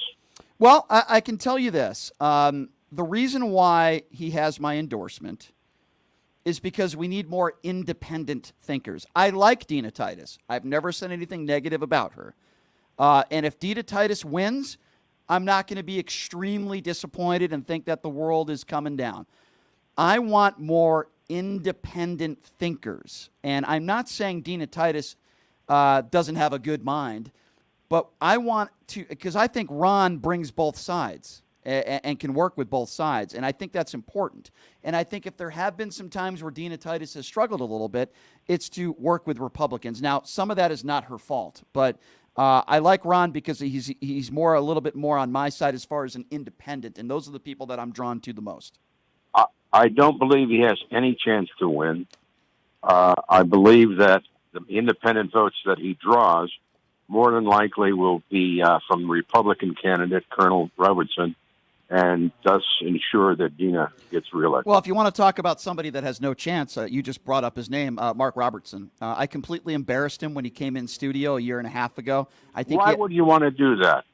Well, I can tell you this. The reason why he has my endorsement is because we need more independent thinkers. I like Dina Titus. I've never said anything negative about her. And if Dina Titus wins, I'm not going to be extremely disappointed and think that the world is coming down. I want more independent thinkers. And I'm not saying Dina Titus doesn't have a good mind, but I want to, because I think Ron brings both sides and can work with both sides, and I think that's important. And I think if there have been some times where Dina Titus has struggled a little bit, it's to work with Republicans. Now, some of that is not her fault, but I like Ron because he's a little bit more on my side as far as an independent, and those are the people that I'm drawn to the most. I don't believe he has any chance to win. I believe that the independent votes that he draws more than likely will be from the Republican candidate, Colonel Robertson, and thus ensure that Dina gets reelected. Well, if you want to talk about somebody that has no chance, you just brought up his name, Mark Robertson. I completely embarrassed him when he came in studio a year and a half ago. Why would you want to do that?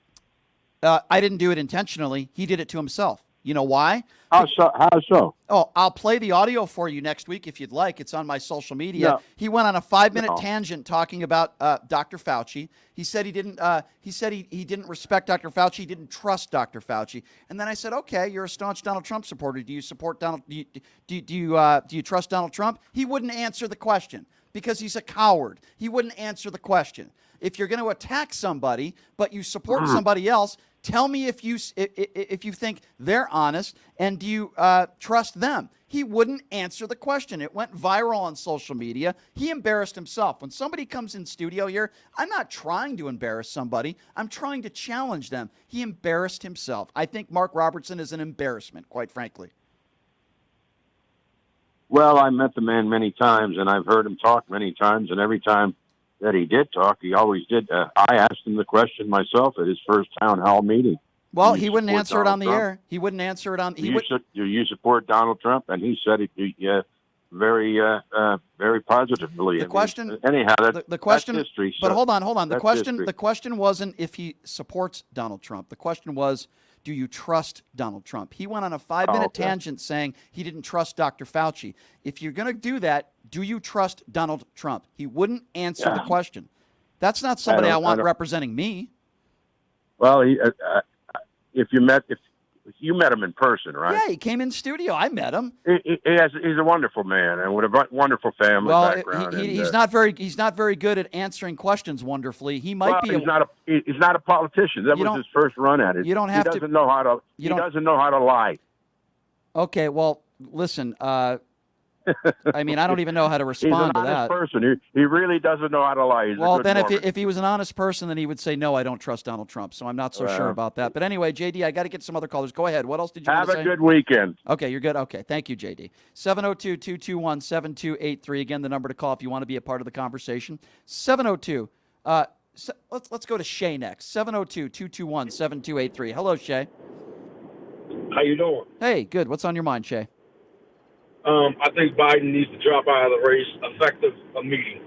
I didn't do it intentionally. He did it to himself. You know why? How so? Oh, I'll play the audio for you next week if you'd like. It's on my social media. No. He went on a 5-minute tangent talking about Dr. Fauci. He said he didn't. He said he didn't respect Dr. Fauci. He didn't trust Dr. Fauci. And then I said, okay, you're a staunch Donald Trump supporter. Do you support Donald? Do you trust Donald Trump? He wouldn't answer the question because he's a coward. He wouldn't answer the question. If you're going to attack somebody, but you support somebody else, Tell me if you think they're honest, and do you trust them? He wouldn't answer the question. It went viral on social media. He embarrassed himself. When somebody comes in studio here, I'm not trying to embarrass somebody. I'm trying to challenge them. He embarrassed himself. I think Mark Robertson is an embarrassment, quite frankly. Well, I met the man many times, and I've heard him talk many times, and every time that he did talk, he always did. I asked him the question myself at his first town hall meeting. Well, he wouldn't answer it on the air. He wouldn't answer it on. Do you support Donald Trump? And he said it very positively. The question, anyhow, the question, that's history. But hold on. The The question wasn't if he supports Donald Trump. The question was, do you trust Donald Trump? He went on a 5-minute tangent saying he didn't trust Dr. Fauci. If you're going to do that, do you trust Donald Trump? He wouldn't answer the question. That's not somebody I want representing me. Well, if you met him in person, right? Yeah, he came in studio. I met him. He's a wonderful man and with a wonderful family background. He's not very good at answering questions wonderfully. He might be. He's not a politician. That was his first run at it. You don't have to. He doesn't know how to lie. Okay, well, listen. I mean, I don't even know how to respond to that. He's an honest person. He really doesn't know how to lie. Well, then if he was an honest person, then he would say, no, I don't trust Donald Trump. So I'm not so sure about that. But anyway, JD, I got to get some other callers. Go ahead. What else did you want to say? Have a good weekend. Okay, you're good. Okay, thank you, JD. 702-221-7283. Again, the number to call if you want to be a part of the conversation. 702. Let's go to Shay next. 702-221-7283. Hello, Shay. How you doing? Hey, good. What's on your mind, Shay? I think Biden needs to drop out of the race effective immediately.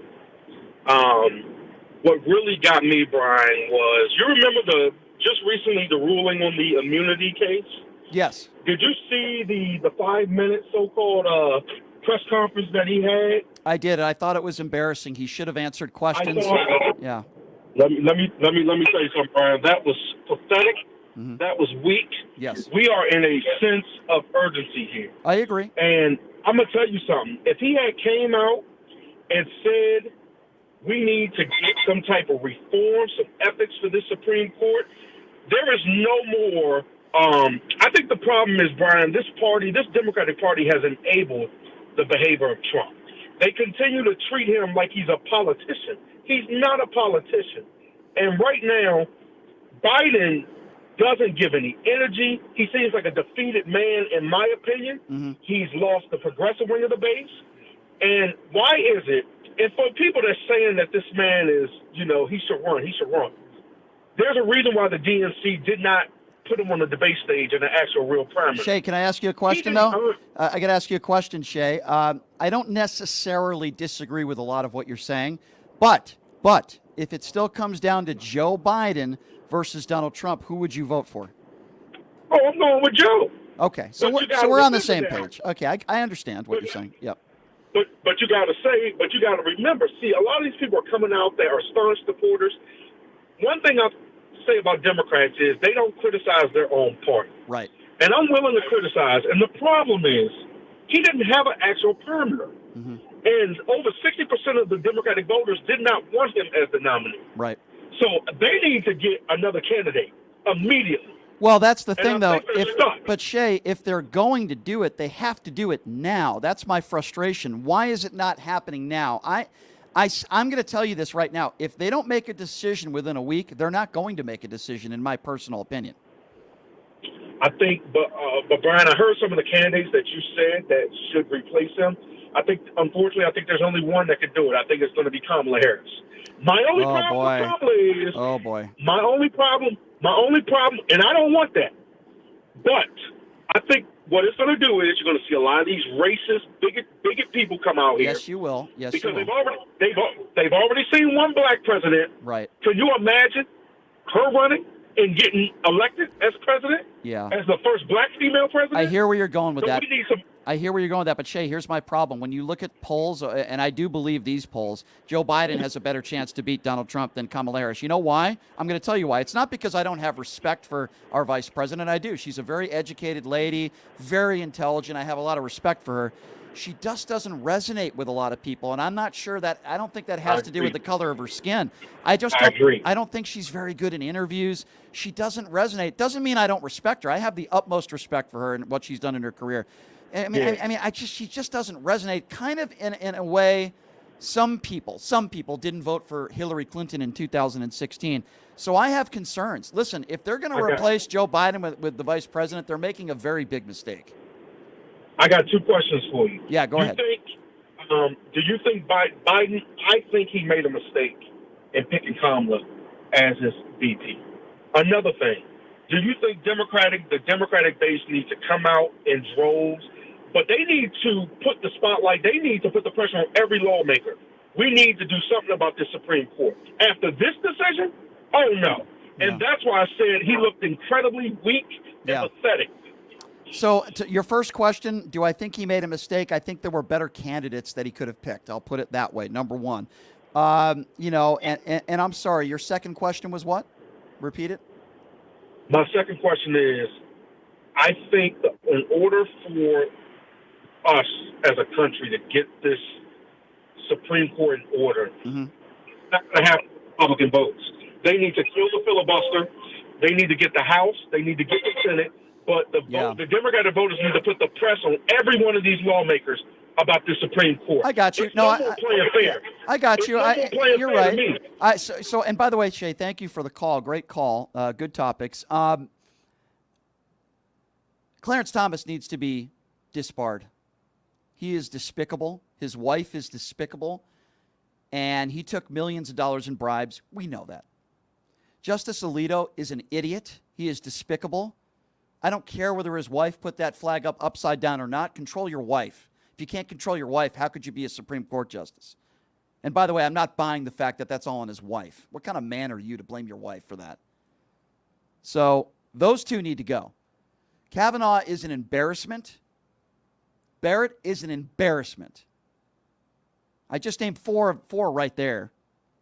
What really got me, Brian, was you remember just recently the ruling on the immunity case? Yes. Did you see the 5-minute so-called press conference that he had? I did. I thought it was embarrassing. He should have answered questions. Yeah. Let me tell you something, Brian. That was pathetic. Mm-hmm. That was weak. Yes. We are in a sense of urgency here. I agree. And I'm going to tell you something. If he had came out and said we need to get some type of reform, some ethics for this Supreme Court, there is no more. I think the problem is, Brian, this Democratic Party has enabled the behavior of Trump. They continue to treat him like he's a politician. He's not a politician. And right now, Biden doesn't give any energy. He seems like a defeated man, in my opinion. Mm-hmm. He's lost the progressive wing of the base. And why is it? And for people that's saying that this man is, he should run. There's a reason why the DNC did not put him on the debate stage in an actual real primary. Shay, can I ask you a question, though? I got to ask you a question, Shay. I don't necessarily disagree with a lot of what you're saying, but if it still comes down to Joe Biden versus Donald Trump, who would you vote for? Oh, I'm going with Joe. Okay, so we're on the same page. Okay, I understand what you're saying. Yep. But you got to remember, see, a lot of these people are coming out there are staunch supporters. One thing I'll say about Democrats is they don't criticize their own party. Right. And I'm willing to criticize. And the problem is he didn't have an actual perimeter. Mm-hmm. And over 60% of the Democratic voters did not want him as the nominee. Right. So they need to get another candidate immediately. Well, that's the thing, though. But Shay, if they're going to do it, they have to do it now. That's my frustration. Why is it not happening now? I'm going to tell you this right now. If they don't make a decision within a week, they're not going to make a decision, in my personal opinion. I think, but Brian, I heard some of the candidates that you said that should replace him. Unfortunately, I think there's only one that can do it. I think it's going to be Kamala Harris. My only problem with Kamala is... Oh, boy. My only problem, and I don't want that, but I think what it's going to do is you're going to see a lot of these racist, bigot people come out here. Yes, you will. Yes, because you will. they've already seen one black president. Right. Can you imagine her running and getting elected as president? Yeah. As the first black female president? I hear where you're going with that. I hear where you're going with that, but Shay, here's my problem. When you look at polls, and I do believe these polls, Joe Biden has a better chance to beat Donald Trump than Kamala Harris. You know why? I'm going to tell you why. It's not because I don't have respect for our vice president. I do. She's a very educated lady, very intelligent. I have a lot of respect for her. She just doesn't resonate with a lot of people, and I'm not sure that. I don't think that has to do with the color of her skin. I agree. I don't think she's very good in interviews. She doesn't resonate. Doesn't mean I don't respect her. I have the utmost respect for her and what she's done in her career. She just doesn't resonate. Kind of in a way, some people didn't vote for Hillary Clinton in 2016. So I have concerns. Listen, if they're going to replace Joe Biden with the vice president, they're making a very big mistake. I got two questions for you. Yeah, go ahead. Do you think Biden? I think he made a mistake in picking Kamala as his VP. Another thing, do you think the Democratic base needs to come out in droves? But they need to put the spotlight. They need to put the pressure on every lawmaker. We need to do something about the Supreme Court. After this decision, oh no. And that's why I said he looked incredibly weak and pathetic. So to your first question, do I think he made a mistake? I think there were better candidates that he could have picked. I'll put it that way, number one. And I'm sorry, your second question was what? Repeat it. My second question is, I think that in order for us as a country to get this Supreme Court in order, not going to have Republican votes. They need to kill the filibuster. They need to get the House. They need to get the Senate. But the Democratic voters need to put the press on every one of these lawmakers about the Supreme Court. I got you. I got you. You're right. And by the way, Shay, thank you for the call. Great call. Good topics. Clarence Thomas needs to be disbarred. He is despicable. His wife is despicable. And he took millions of dollars in bribes. We know that. Justice Alito is an idiot. He is despicable. I don't care whether his wife put that flag up upside down or not. Control your wife. If you can't control your wife, how could you be a Supreme Court justice? And by the way, I'm not buying the fact that that's all on his wife. What kind of man are you to blame your wife for that? So those two need to go. Kavanaugh is an embarrassment. Barrett is an embarrassment. I just named four right there.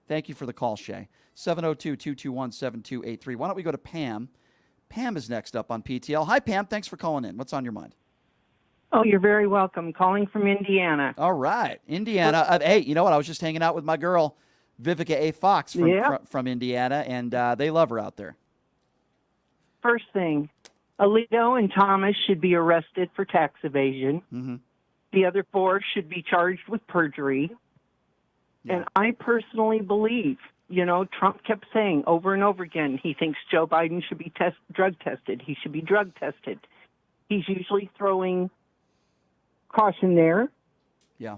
Thank you for the call, Shay. 702-221-7283. Why don't we go to Pam? Pam is next up on PTL. Hi, Pam. Thanks for calling in. What's on your mind? Oh, you're very welcome. Calling from Indiana. All right. Indiana. Hey, you know what? I was just hanging out with my girl, Vivica A. Fox from Indiana, and they love her out there. First thing, Alito and Thomas should be arrested for tax evasion. Mm-hmm. The other four should be charged with perjury. Yeah. And I personally believe, Trump kept saying over and over again, he thinks Joe Biden should be drug tested. He should be drug tested. He's usually throwing caution there. Yeah.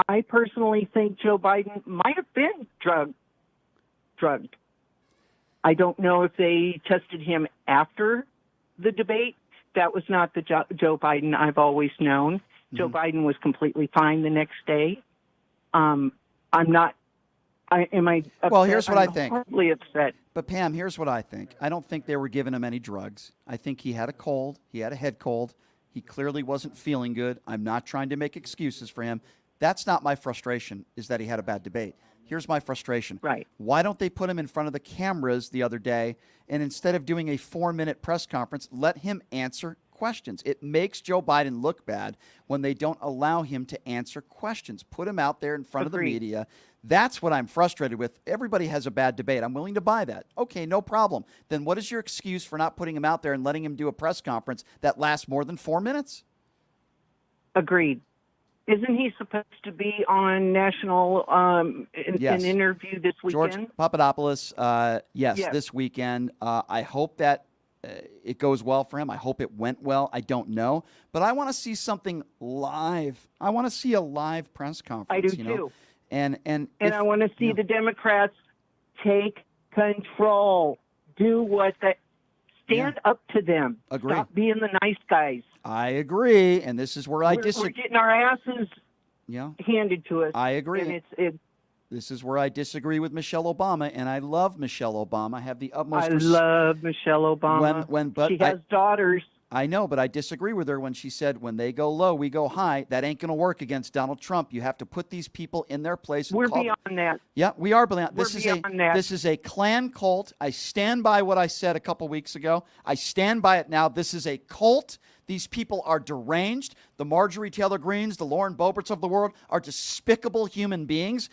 I personally think Joe Biden might have been drugged. I don't know if they tested him after the debate. That was not the Joe Biden I've always known. Mm-hmm. Joe Biden was completely fine the next day. Am I upset? Well, here's what I'm I think. Horribly upset. But Pam, here's what I think. I don't think they were giving him any drugs. I think he had a cold. He had a head cold. He clearly wasn't feeling good. I'm not trying to make excuses for him. That's not my frustration, is that he had a bad debate. Here's my frustration. Right. Why don't they put him in front of the cameras the other day, and instead of doing a 4-minute press conference, let him answer questions? It makes Joe Biden look bad when they don't allow him to answer questions. Put him out there in front of the media. That's what I'm frustrated with. Everybody has a bad debate. I'm willing to buy that. Okay, no problem. Then what is your excuse for not putting him out there and letting him do a press conference that lasts more than 4 minutes? Agreed. Isn't he supposed to be on national an interview this weekend? George Papadopoulos, yes, this weekend. I hope that it goes well for him. I hope it went well. I don't know. But I want to see something live. I want to see a live press conference. I do too. And I want to see the Democrats take control. Do what stand up to them. Agree. Stop being the nice guys. I agree, and this is where I disagree. We're getting our asses handed to us. I agree. And this is where I disagree with Michelle Obama, and I love Michelle Obama. I have the utmost I love Michelle Obama. But she has daughters. I know, but I disagree with her when she said, when they go low, we go high. That ain't going to work against Donald Trump. You have to put these people in their place. And We're beyond that. Yeah, we are beyond. We're beyond that. This is a Klan cult. I stand by what I said a couple weeks ago. I stand by it now. This is a cult. These people are deranged. The Marjorie Taylor Greens, the Lauren Boeberts of the world are despicable human beings.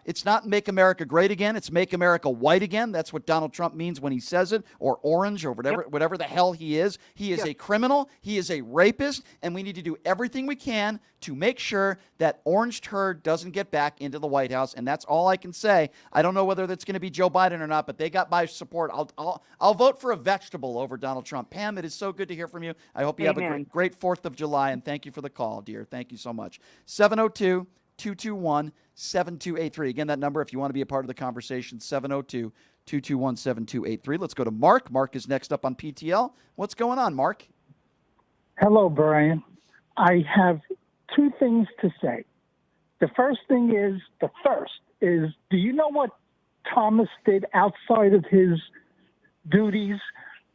It's not Make America Great Again. It's Make America White Again. That's what Donald Trump means when he says it, or orange, or whatever the hell he is. He is a criminal. He is a rapist, and we need to do everything we can to make sure that orange turd doesn't get back into the White House, and that's all I can say. I don't know whether that's going to be Joe Biden or not, but they got my support. I'll vote for a vegetable over Donald Trump. Pam, it is so good to hear from you. I hope you have a great 4th of July, and thank you for the call, dear. Thank you so much. 702-221-7283. Again, that number if you want to be a part of the conversation, 702-221-7283. Let's go to Mark. Mark is next up on PTL. What's going on, Mark? Hello, Brian. I have two things to say. The first is, do you know what Thomas did outside of his duties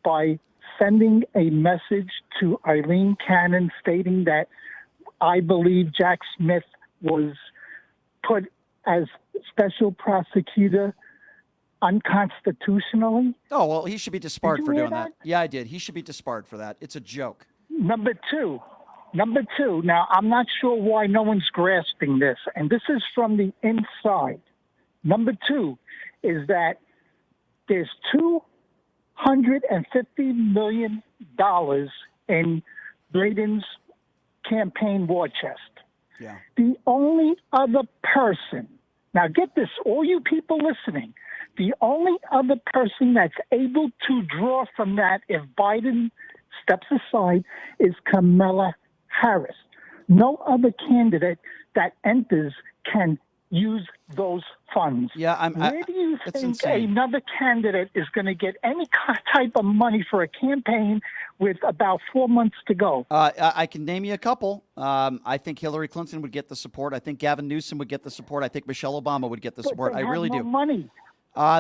by sending a message to Eileen Cannon stating that I believe Jack Smith was put as special prosecutor unconstitutionally? Oh, well, he should be disbarred for doing that. Yeah, I did. He should be disbarred for that. It's a joke. Number two, now I'm not sure why no one's grasping this, and this is from the inside. Number two is that there's $250 million in Biden's campaign war chest. Yeah. The only other person, now get this, all you people listening, the only other person that's able to draw from that if Biden steps aside is Kamala Harris. No other candidate that enters can use those funds. Yeah, Where do you think insane. another candidate is going to get any type of money for a campaign with about 4 months to go? I can name you a couple. I think Hillary Clinton would get the support. I think Gavin Newsom would get the support. I think Michelle Obama would get the support. But they I really have do. no money.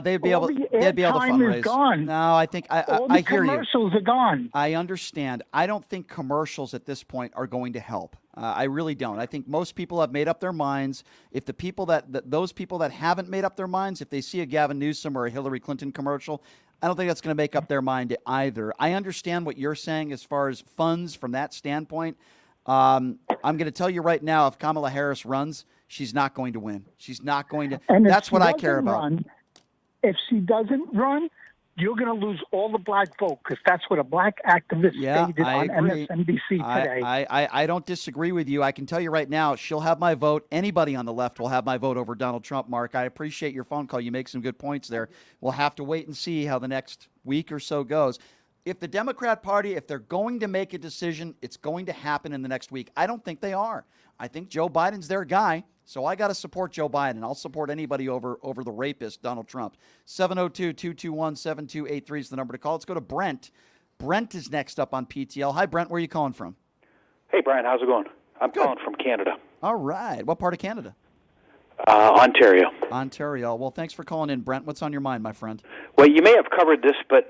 They'd be able to airtime fundraise. is gone. No, I think All I the hear you. commercials are gone. I understand. I don't think commercials at this point are going to help. I really don't. I think most people have made up their minds. If the people those people that haven't made up their minds, if they see a Gavin Newsom or a Hillary Clinton commercial, I don't think that's going to make up their mind either. I understand what you're saying as far as funds from that standpoint. I'm going to tell you right now, if Kamala Harris runs, she's not going to win. She's not going to. And that's what I care about. If she doesn't run, you're going to lose all the black vote because that's what a black activist stated on MSNBC today. I don't disagree with you. I can tell you right now, she'll have my vote. Anybody on the left will have my vote over Donald Trump, Mark. I appreciate your phone call. You make some good points there. We'll have to wait and see how the next week or so goes. If the Democrat Party, if they're going to make a decision, it's going to happen in the next week. I don't think they are. I think Joe Biden's their guy. So I got to support Joe Biden. I'll support anybody over the rapist, Donald Trump. 702-221-7283 is the number to call. Let's go to Brent. Brent is next up on PTL. Hi, Brent. Where are you calling from? Hey, Brian. How's it going? I'm calling from Canada. All right. What part of Canada? Ontario. Ontario. Well, thanks for calling in, Brent. What's on your mind, my friend? Well, you may have covered this, but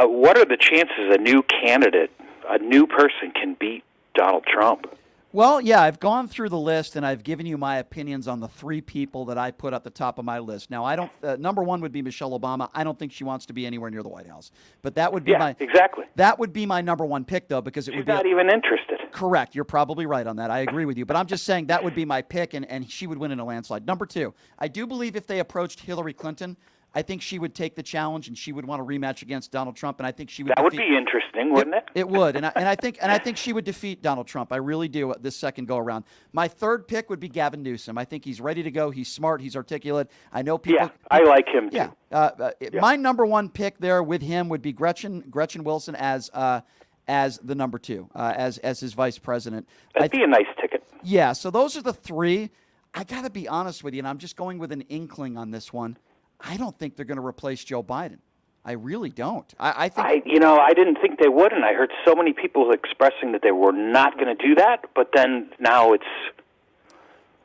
what are the chances a new candidate, a new person, can beat Donald Trump? Well, yeah, I've gone through the list, and I've given you my opinions on the three people that I put at the top of my list. Now, I don't. Number one would be Michelle Obama. I don't think she wants to be anywhere near the White House. But that would be exactly. That would be my number one pick, though, because it would be not even interested. Correct. You're probably right on that. I agree with you. But I'm just saying that would be my pick, and she would win in a landslide. Number two, I do believe if they approached Hillary Clinton, I think she would take the challenge and she would want a rematch against Donald Trump, and I think she would. That would be interesting, wouldn't it? It would, and I think she would defeat Donald Trump. I really do this second go around. My third pick would be Gavin Newsom. I think he's ready to go. He's smart. He's articulate. I know people. Yeah, I like him too. Yeah. My number one pick there with him would be Gretchen Wilson as the number two, as his vice president. That'd be a nice ticket. Yeah. So those are the three. I got to be honest with you, and I'm just going with an inkling on this one. I don't think they're going to replace Joe Biden. I really don't. I think. I didn't think they would, and I heard so many people expressing that they were not going to do that. But then now it's.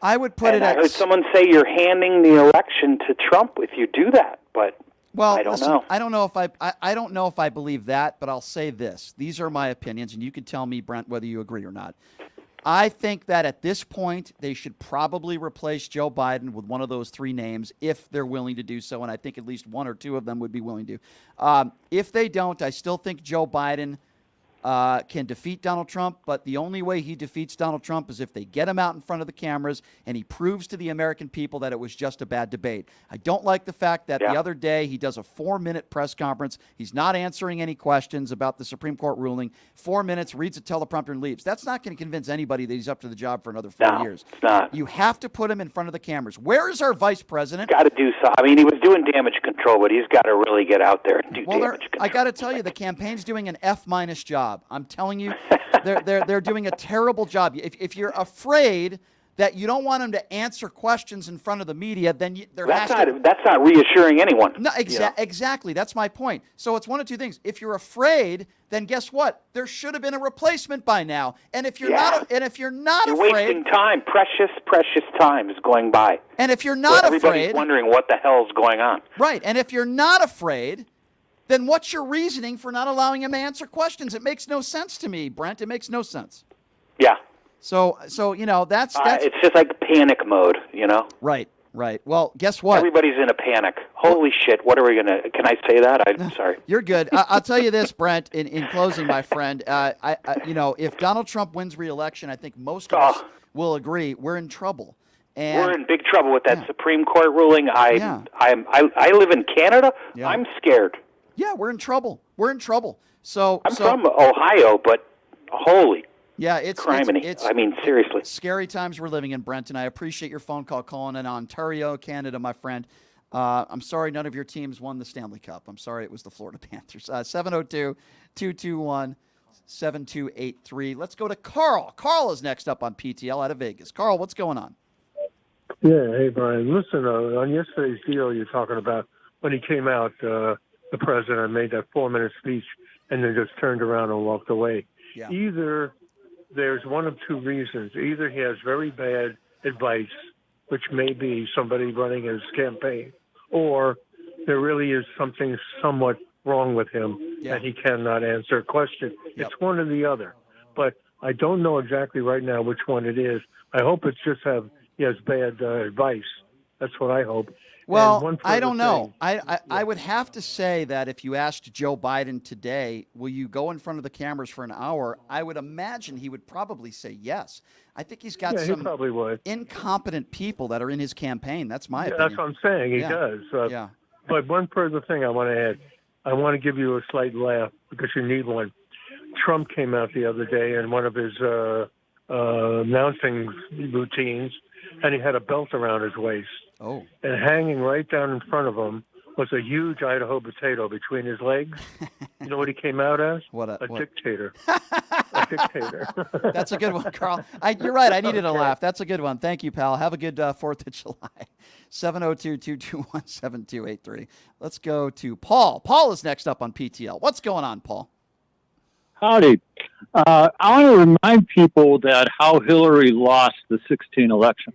I would put it. I heard someone say you're handing the election to Trump if you do that. But Well, I don't listen, know. I don't know if I don't know if I believe that, but I'll say this. These are my opinions, and you can tell me, Brent, whether you agree or not. I think that at this point, they should probably replace Joe Biden with one of those three names if they're willing to do so, and I think at least one or two of them would be willing to. If they don't, I still think Joe Biden can defeat Donald Trump, but the only way he defeats Donald Trump is if they get him out in front of the cameras and he proves to the American people that it was just a bad debate. I don't like the fact that the other day he does a 4-minute press conference. He's not answering any questions about the Supreme Court ruling. 4 minutes, reads a teleprompter and leaves. That's not going to convince anybody that he's up to the job for another 4 years. It's not. You have to put him in front of the cameras. Where is our vice president? Got to do so. I mean, he was doing damage control, but he's got to really get out there and do damage control. I got to tell you, the campaign's doing an F- job. I'm telling you, they're doing a terrible job. If you're afraid that you don't want him to answer questions in front of the media, then that's not reassuring anyone. No, exactly. That's my point. So it's one of two things. If you're afraid, then guess what? There should have been a replacement by now. And if you're not, you're afraid, wasting time. Precious time is going by. And if you're not everybody's wondering what the hell's going on. Right. And if you're not afraid, then what's your reasoning for not allowing him to answer questions? It makes no sense to me, Brent. It makes no sense. Yeah. So that's it's just like panic mode, Right. Well, guess what? Everybody's in a panic. Holy shit! What are we gonna? Can I say that? I'm sorry. You're good. I'll tell you this, Brent. In closing, my friend, if Donald Trump wins re-election, I think most of us will agree we're in trouble. And we're in big trouble with that Supreme Court ruling. I live in Canada. Yeah. I'm scared. Yeah, we're in trouble. So I'm from Ohio, but holy. Yeah, it's I mean, seriously. Scary times we're living in, Brent, and I appreciate your phone call calling in Ontario, Canada, my friend. I'm sorry none of your teams won the Stanley Cup. I'm sorry it was the Florida Panthers. 702-221-7283. Let's go to Carl. Carl is next up on PTL out of Vegas. Carl, what's going on? Yeah, hey, Brian. Listen, on yesterday's deal you're talking about, when he came out, the president made that 4-minute speech and then just turned around and walked away. Yeah. Either there's one of two reasons. Either he has very bad advice, which may be somebody running his campaign, or there really is something somewhat wrong with him that he cannot answer a question. It's one or the other. But I don't know exactly right now which one it is. I hope it's just he has bad advice. That's what I hope. Well, I don't know. I would have to say that if you asked Joe Biden today, will you go in front of the cameras for an hour, I would imagine he would probably say yes. I think he's got some probably would. incompetent people that are in his campaign. That's my opinion. That's what I'm saying. He does. But one further thing I want to add. I want to give you a slight laugh because you need one. Trump came out the other day in one of his announcing routines, and he had a belt around his waist. Oh. And hanging right down in front of him was a huge Idaho potato between his legs. You know what he came out as? A dictator. A dictator. That's a good one, Carl. You're right. I needed a laugh. That's a good one. Thank you, pal. Have a good 4th of July. 702-221-7283. Let's go to Paul. Paul is next up on PTL. What's going on, Paul? Howdy. I want to remind people that how Hillary lost the 2016 election.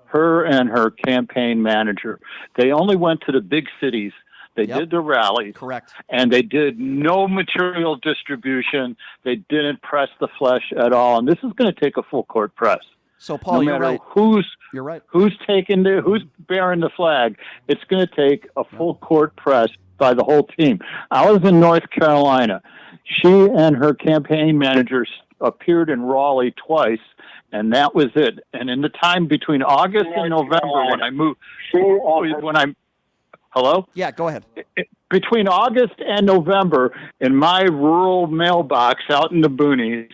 Her and her campaign manager. They only went to the big cities. They did the rallies. Correct. And they did no material distribution. They didn't press the flesh at all. And this is going to take a full court press. So, Paul, no matter you're right. You're right. Who's bearing the flag? It's going to take a full court press by the whole team. I was in North Carolina. She and her campaign managers appeared in Raleigh twice, and that was it. And in the time between August and November, when I moved, hello? Yeah, go ahead. Between August and November, in my rural mailbox out in the boonies,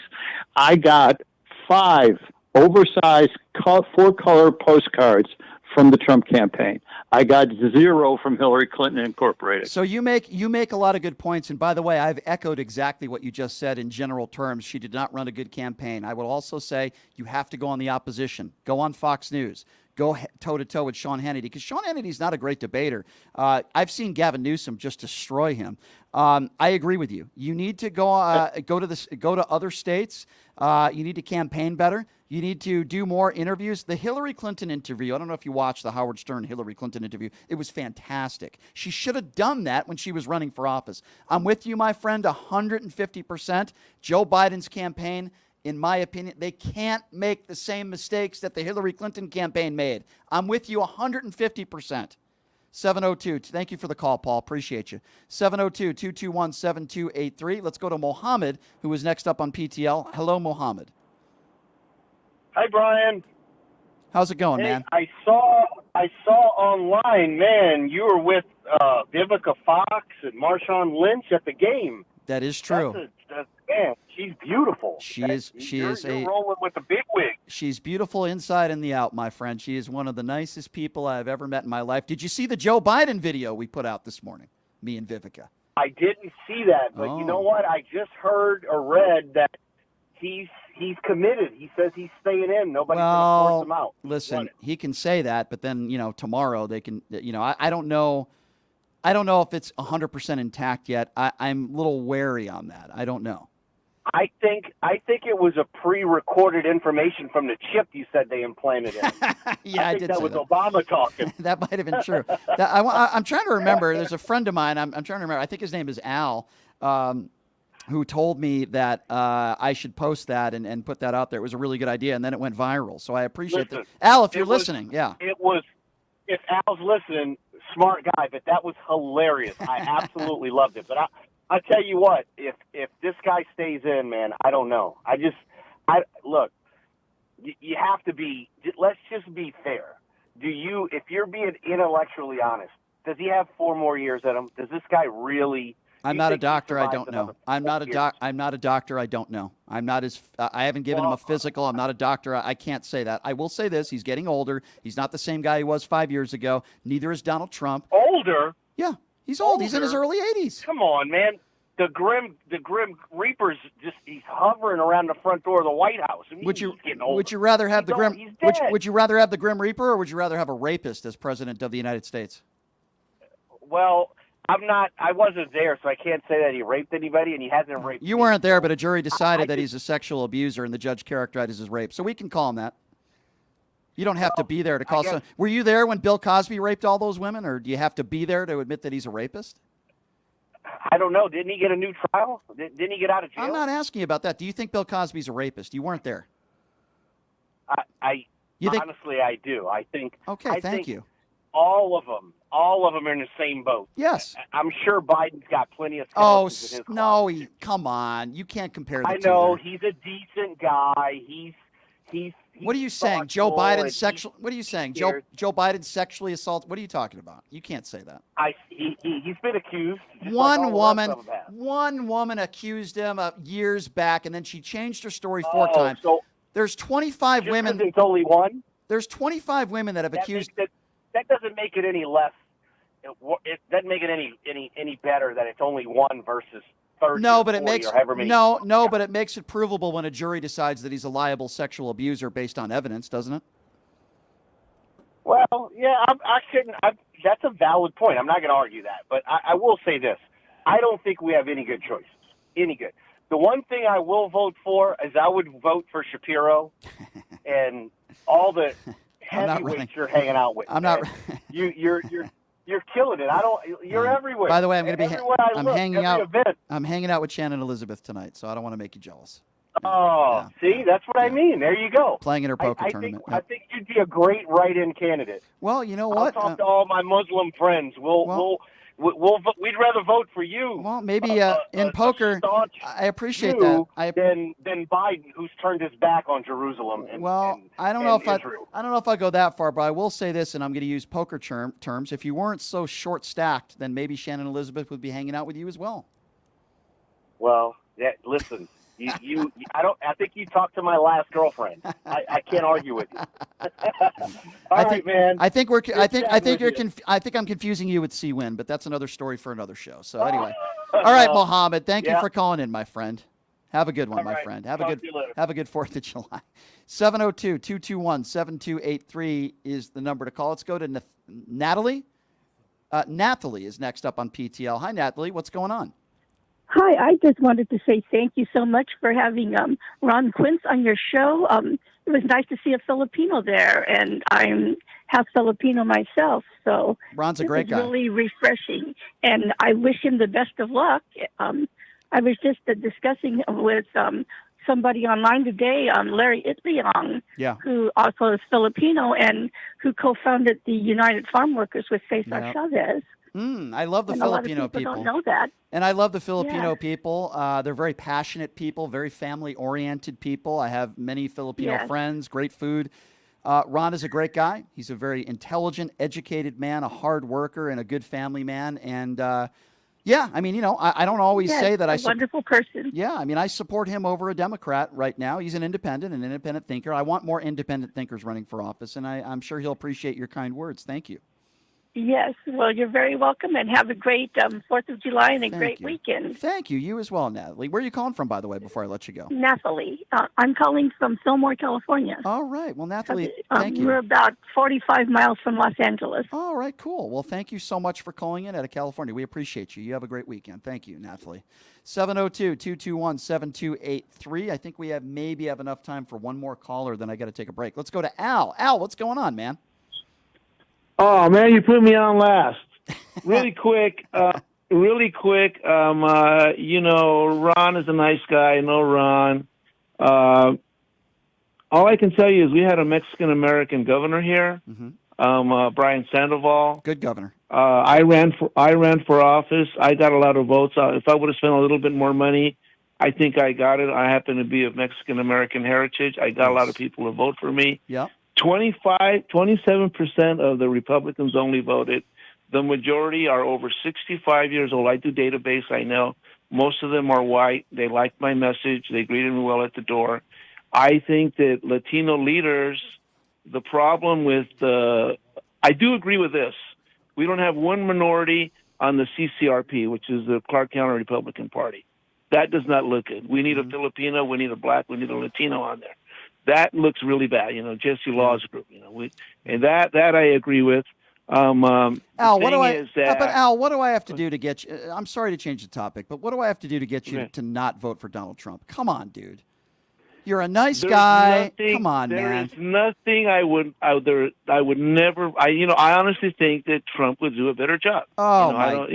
I got 5 oversized 4-color postcards from the Trump campaign. I got 0 from Hillary Clinton Incorporated. So you make a lot of good points. And by the way, I've echoed exactly what you just said in general terms. She did not run a good campaign. I will also say you have to go on the opposition. Go on Fox News. go toe-to-toe with Sean Hannity, because Sean Hannity's not a great debater. I've seen Gavin Newsom just destroy him. I agree with you. You need to go to other states. You need to campaign better. You need to do more interviews. The Hillary Clinton interview, I don't know if you watched the Howard Stern Hillary Clinton interview. It was fantastic. She should have done that when she was running for office. I'm with you, my friend, 150%. Joe Biden's campaign, in my opinion, they can't make the same mistakes that the Hillary Clinton campaign made. I'm with you 150%. 702. Thank you for the call, Paul. Appreciate you. 702-221-7283. Let's go to Mohammed, who is next up on PTL. Hello, Mohammed. Hi, Brian. How's it going, man? I saw online, man, you were with Vivica Fox and Marshawn Lynch at the game. That is true. Man, she's beautiful. You're rolling with the big wig. She's beautiful inside and the out, my friend. She is one of the nicest people I've ever met in my life. Did you see the Joe Biden video we put out this morning, me and Vivica? I didn't see that, but you know what? I just heard or read that he's committed. He says he's staying in. Nobody's going to force him out. Listen, he can say that, but then, tomorrow they can, I don't know. I don't know if it's 100% intact yet. I'm a little wary on that. I don't know. I think it was a pre-recorded information from the chip you said they implanted in. Yeah, I think that was Obama talking. That might have been true. I'm trying to remember. There's a friend of mine. I'm trying to remember. I think his name is Al, who told me that I should post that and put that out there. It was a really good idea, and then it went viral. So I appreciate that. Al, if you're listening, yeah. It was. If Al's listening, smart guy, but that was hilarious. I absolutely loved it. But I tell you what, if this guy stays in, man, I don't know. Look, you have to be. Let's just be fair. If you're being intellectually honest, does he have 4 more years at him? Does this guy really? I'm not a doctor. I don't know. I'm not a doctor. I don't know. I haven't given him a physical. I'm not a doctor. I can't say that. I will say this: he's getting older. He's not the same guy he was 5 years ago. Neither is Donald Trump. Older? Yeah, he's old. He's in his early 80s. Come on, man. The Grim Reaper's he's hovering around the front door of the White House. I mean, would you rather have would you rather have the Grim Reaper, or would you rather have a rapist as president of the United States? Well, I wasn't there, so I can't say that he raped anybody, and he hasn't raped. You weren't there, but a jury decided that he's a sexual abuser, and the judge characterized it as rape. So we can call him that. You don't have to be there to call someone. Were you there when Bill Cosby raped all those women, or do you have to be there to admit that he's a rapist? I don't know. Didn't he get a new trial? Didn't he get out of jail? I'm not asking you about that. Do you think Bill Cosby's a rapist? You weren't there. Honestly, I do. I think. Okay, thank you. All of them are in the same boat. Yes. I'm sure Biden's got plenty of skeletons in his closet. Come on. You can't compare the two. I know. He's a decent guy. He's What are you saying? Joe Biden's sexual? What are you saying? Joe Biden's sexually assaulted? What are you talking about? You can't say that. He's been accused. One woman accused him years back, and then she changed her story 4 times. So there's 25 women. It's only one. There's 25 women that have accused. That doesn't make it any less. It doesn't make it any better that it's only one versus 30. No, but it makes no, but it makes it provable when a jury decides that he's a liable sexual abuser based on evidence, doesn't it? Well, yeah, that's a valid point. I'm not going to argue that, but I will say this: I don't think we have any good choices. Any good. The one thing I will vote for is I would vote for Shapiro and all the heavyweights you're hanging out with. I'm not. You're killing it. You're everywhere. By the way, I'm going to be. I'm hanging out with Shannon Elizabeth tonight, so I don't want to make you jealous. Oh, see, that's what I mean. There you go. Playing in her poker tournament. I think you'd be a great write-in candidate. Well, you know what? I'll talk to all my Muslim friends. We'd rather vote for you. Well, maybe in poker, I appreciate that. Than Biden, who's turned his back on Jerusalem. I don't know if I go that far, but I will say this, and I'm going to use poker terms. If you weren't so short-stacked, then maybe Shannon Elizabeth would be hanging out with you as well. Well, listen. I think you talked to my last girlfriend. I can't argue with you. All right, man. I think I'm confusing you with C-Win, but that's another story for another show. So anyway, all right, Mohammed, thank you for calling in, my friend. Have a good one, All my right. friend. Have Talk a to you later. 4th of July. 702-221-7283 is the number to call. Let's go to Natalie. Nathalie is next up on PTL. Hi, Natalie. What's going on? Hi, I just wanted to say thank you so much for having Ron Quince on your show. It was nice to see a Filipino there, and I'm half Filipino myself, so Ron's a it great was guy. really refreshing, and I wish him the best of luck. I was just discussing with somebody online today, Larry Itliong, Yeah. who also is Filipino and who co-founded the United Farm Workers with Cesar Yep. Chavez. I love the And Filipino a lot of people people. don't know that. And I love the Filipino Yeah. people. They're very passionate people, very family-oriented people. I have many Filipino Yes. friends, great food. Ron is a great guy. He's a very intelligent, educated man, a hard worker, and a good family man. And, yeah, I mean, I don't always Yes, say that a wonderful person. Yeah, I mean, I support him over a Democrat right now. He's an independent thinker. I want more independent thinkers running for office, and I'm sure he'll appreciate your kind words. Thank you. Yes, well, you're very welcome, and have a great 4th of July and a great you. weekend. Thank you. You as well, Natalie. Where are you calling from, by the way, before I let you go? Nathalie, I'm calling from Fillmore, California. All right. Well, Nathalie, thank you. We're about 45 miles from Los Angeles. All right, cool. Well, thank you so much for calling in out of California. We appreciate you. You have a great weekend. Thank you, Nathalie. 702-221-7283. I think we maybe have enough time for one more caller, then I got to take a break. Let's go to Al. Al, what's going on, man? Oh man, you put me on last. Really quick. Ron is a nice guy. I know Ron. All I can tell you is we had a Mexican American governor here, Brian Sandoval. Good governor. I ran for office. I got a lot of votes. If I would have spent a little bit more money, I think I got it. I happen to be of Mexican American heritage. I got a lot of people to vote for me. Yeah. 27% of the Republicans only voted. The majority are over 65 years old. I do database. I know most of them are white. They liked my message. They greeted me well at the door. I think that Latino leaders, the problem with I do agree with this. We don't have one minority on the CCRP, which is the Clark County Republican Party. That does not look good. We need a Filipino. We need a black. We need a Latino on there. That looks really bad, Jesse Law's group. And that I agree with. Al, what do I have to do to get you? I'm sorry to change the topic, but what do I have to do to get you to not vote for Donald Trump? Come on, dude. You're a nice guy. Come on, man. There is nothing I would never. I honestly think that Trump would do a better job. Oh my God.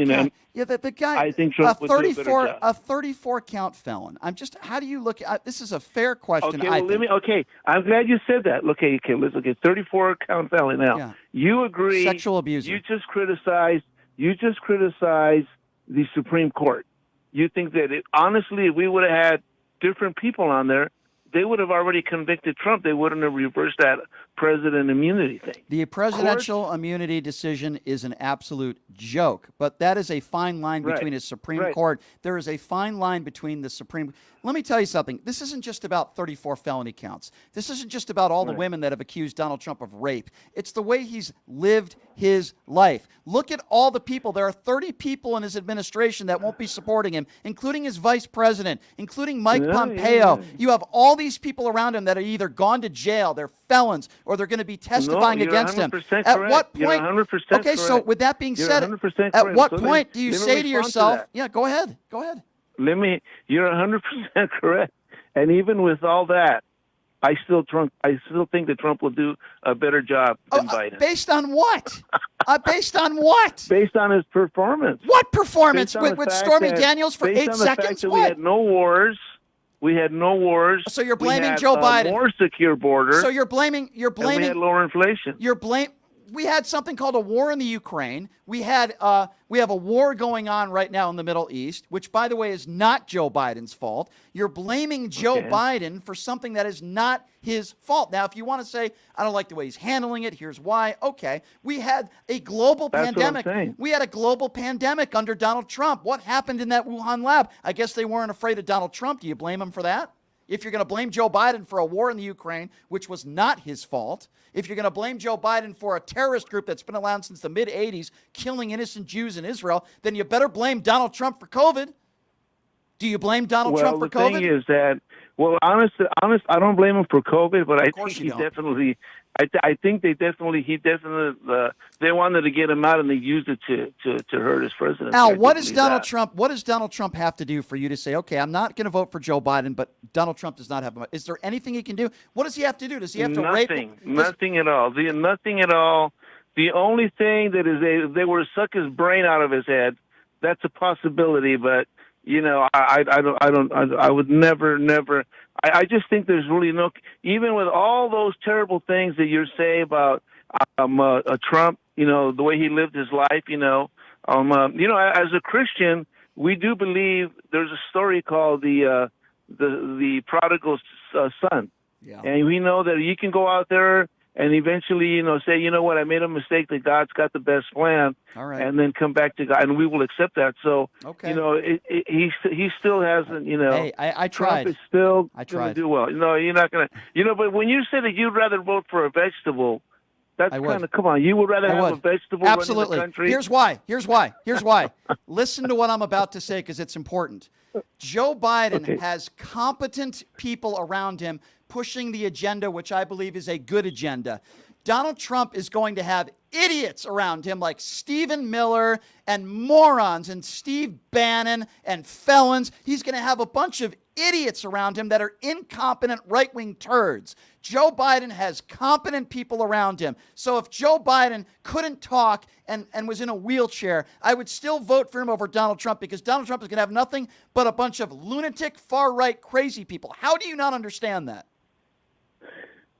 Yeah, the guy. I think Trump would do a better job. A 34 count felon. How do you look? This is a fair question. Okay, I'm glad you said that. Okay, listen. 34 count felon. Now, you agree? Sexual abuser. You just criticize the Supreme Court. You think that honestly, if we would have had different people on there, they would have already convicted Trump. They wouldn't have reversed that president immunity thing. The presidential immunity decision is an absolute joke, but that is a fine line between a Supreme Court. There is a fine line between the Supreme. Let me tell you something. This isn't just about 34 felony counts. This isn't just about all the women that have accused Donald Trump of rape. It's the way he's lived his life. Look at all the people. There are 30 people in his administration that won't be supporting him, including his vice president, including Mike Pompeo. You have all these people around him that are either gone to jail, they're felons, or they're going to be testifying against him. At what point? You're 100% okay, correct. so with that being said, at what point do you say to yourself, go ahead. You're 100% correct. And even with all that, I still think that Trump will do a better job than Biden. Based on what? Based on what? Based on his performance. What performance? With Stormy Daniels for 8 seconds? We had no wars. So you're blaming Joe Biden. A more secure border. So you're blaming. And we had lower inflation. We had something called a war in the Ukraine. We have a war going on right now in the Middle East, which, by the way, is not Joe Biden's fault. You're blaming Joe Biden for something that is not his fault. Now, if you want to say, I don't like the way he's handling it, here's why. Okay. We had a global pandemic. We had a global pandemic under Donald Trump. What happened in that Wuhan lab? I guess they weren't afraid of Donald Trump. Do you blame him for that? If you're going to blame Joe Biden for a war in the Ukraine, which was not his fault, if you're going to blame Joe Biden for a terrorist group that's been around since the mid-'80s killing innocent Jews in Israel, then you better blame Donald Trump for COVID. Do you blame Donald well, Trump for the COVID? thing is that, honest, I don't blame him for COVID, but I think he definitely, I think they definitely, they wanted to get him out and they used it to hurt his presidency. Al, what does Donald Trump have to do for you to say, okay, I'm not going to vote for Joe Biden, but Donald Trump does not have a, is there anything he can do? What does he have to do? Does he have to rape? Nothing at all. Nothing at all. The only thing that is they were to suck his brain out of his head. That's a possibility, but I would never. I just think there's really no. Even with all those terrible things that you're saying about Trump, the way he lived his life, as a Christian, we do believe there's a story called the prodigal son, and we know that you can go out there and eventually, say, you know what, I made a mistake, that God's got the best plan, and then come back to God, and we will accept that. So, he still hasn't, Hey, I tried. Trump is still going to do well. No, you're not going to, but when you say that you'd rather vote for a vegetable, that's kind of, come on, you would rather have a vegetable Absolutely. running the country? Here's why. Listen to what I'm about to say because it's important. Joe Biden has competent people around him pushing the agenda, which I believe is a good agenda. Donald Trump is going to have idiots around him like Stephen Miller and morons and Steve Bannon and felons. He's going to have a bunch of idiots around him that are incompetent right-wing turds. Joe Biden has competent people around him. So if Joe Biden couldn't talk and was in a wheelchair, I would still vote for him over Donald Trump because Donald Trump is going to have nothing but a bunch of lunatic, far-right, crazy people. How do you not understand that?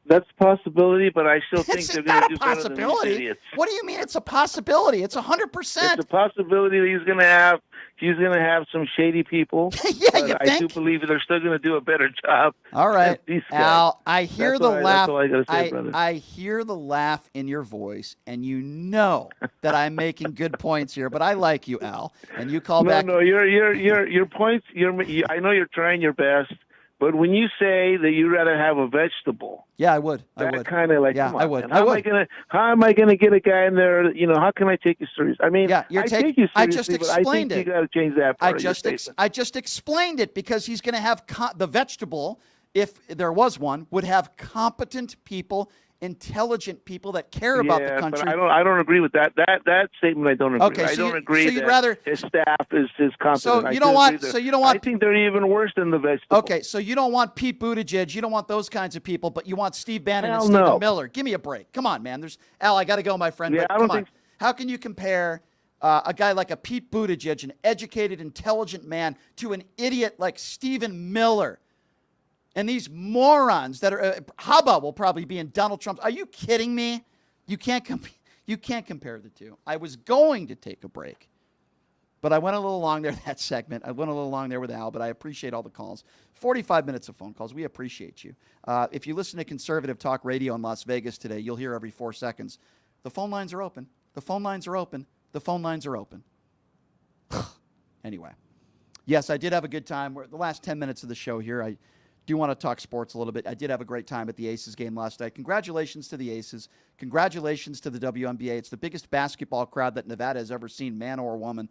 That's a possibility, but I still think they're going to do better than these idiots. What do you mean it's a possibility? It's 100%. It's a possibility that he's going to have some shady people. Yeah, but I do believe they're still going to do a better job. All right, Al, I hear the laugh. That's all I got to say, brother. I hear the laugh in your voice, and you know that I'm making good points here. But I like you, Al, and you call back. No, your points. I know you're trying your best. But when you say that you'd rather have a vegetable, I would. Kind of like, yeah, come on, I would. Man. How am I gonna get a guy in there? How can I take you serious? I mean, I take you seriously, I just explained but I think it. you got to change that part. I just explained it because he's going to have the vegetable, if there was one, would have competent people, intelligent people that care about the country. But I don't agree with that. That statement I don't agree. Okay, I don't agree so you'd that rather, his staff is competent. So you don't want. I think they're even worse than the vegetables. Okay, so you don't want Pete Buttigieg. You don't want those kinds of people, but you want Steve Bannon and Stephen Miller. Give me a break. Come on, man. Al, I got to go, my friend. Yeah, but I don't come think. On. How can you compare a guy like a Pete Buttigieg, an educated, intelligent man, to an idiot like Stephen Miller? And these morons that are, Haba will probably be in Donald Trump's. Are you kidding me? You can't compare the two. I was going to take a break, but I went a little long there, that segment. I went a little long there with Al, but I appreciate all the calls. 45 minutes of phone calls. We appreciate you. If you listen to conservative talk radio in Las Vegas today, you'll hear every 4 seconds. The phone lines are open. The phone lines are open. The phone lines are open. Anyway, yes, I did have a good time. We're the last 10 minutes of the show here. I do want to talk sports a little bit. I did have a great time at the Aces game last night. Congratulations to the Aces. Congratulations to the WNBA. It's the biggest basketball crowd that Nevada has ever seen, man or woman.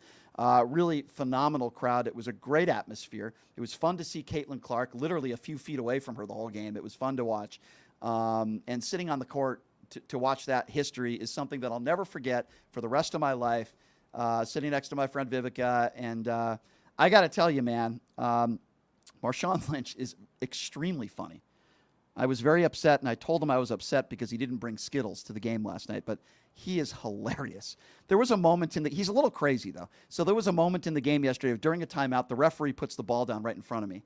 Really phenomenal crowd. It was a great atmosphere. It was fun to see Caitlin Clark literally a few feet away from her the whole game. It was fun to watch. And sitting on the court to watch that history is something that I'll never forget for the rest of my life, sitting next to my friend Vivica. And I got to tell you, man, Marshawn Lynch is extremely funny. I was very upset, and I told him I was upset because he didn't bring Skittles to the game last night, but he is hilarious. There was a moment he's a little crazy, though. So there was a moment in the game yesterday, during a timeout, the referee puts the ball down right in front of me.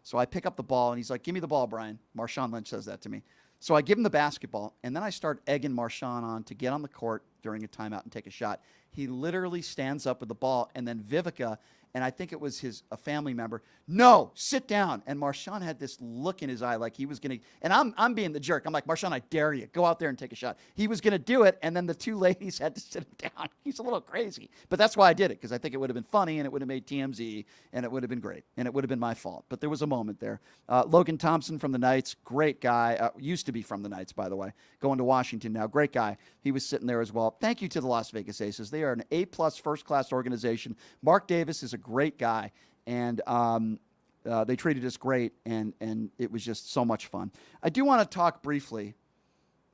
So I pick up the ball, and he's like, give me the ball, Brian. Marshawn Lynch says that to me. So I give him the basketball, and then I start egging Marshawn on to get on the court during a timeout and take a shot. He literally stands up with the ball, and then Vivica, and I think it was a family member, no, sit down. And Marshawn had this look in his eye like he was going to, and I'm being the jerk. I'm like, Marshawn, I dare you. Go out there and take a shot. He was going to do it, and then the two ladies had to sit him down. He's a little crazy. But that's why I did it, because I think it would have been funny, and it would have made TMZ, and it would have been great, and it would have been my fault. But there was a moment there. Logan Thompson from the Knights, great guy. Used to be from the Knights, by the way. Going to Washington now. Great guy. He was sitting there as well. Thank you to the Las Vegas Aces. They are an A-plus first-class organization. Mark Davis is a great guy. and they treated us great, and it was just so much fun. I do want to talk briefly,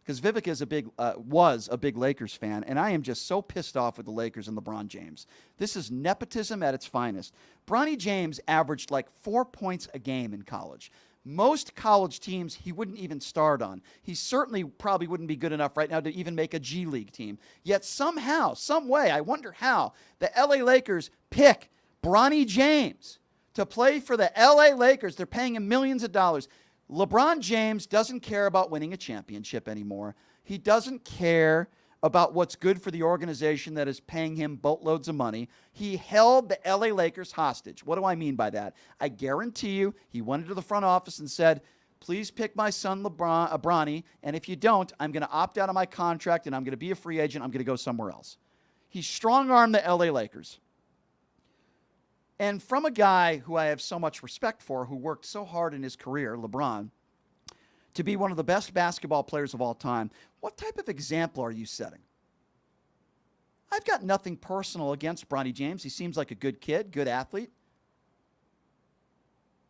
because Vivek is was a big Lakers fan, and I am just so pissed off with the Lakers and LeBron James. This is nepotism at its finest. Bronny James averaged like 4 points a game in college. Most college teams he wouldn't even start on. He certainly probably wouldn't be good enough right now to even make a G League team. Yet somehow, some way, I wonder how, the LA Lakers pick Bronny James to play for the LA Lakers. They're paying him millions of dollars. LeBron James doesn't care about winning a championship anymore. He doesn't care about what's good for the organization that is paying him boatloads of money. He held the LA Lakers hostage. What do I mean by that? I guarantee you he went into the front office and said, please pick my son Bronny, and if you don't, I'm going to opt out of my contract and I'm going to be a free agent. I'm going to go somewhere else. He strong-armed the LA Lakers. And from a guy who I have so much respect for, who worked so hard in his career, LeBron, to be one of the best basketball players of all time, what type of example are you setting? I've got nothing personal against Bronny James. He seems like a good kid, good athlete.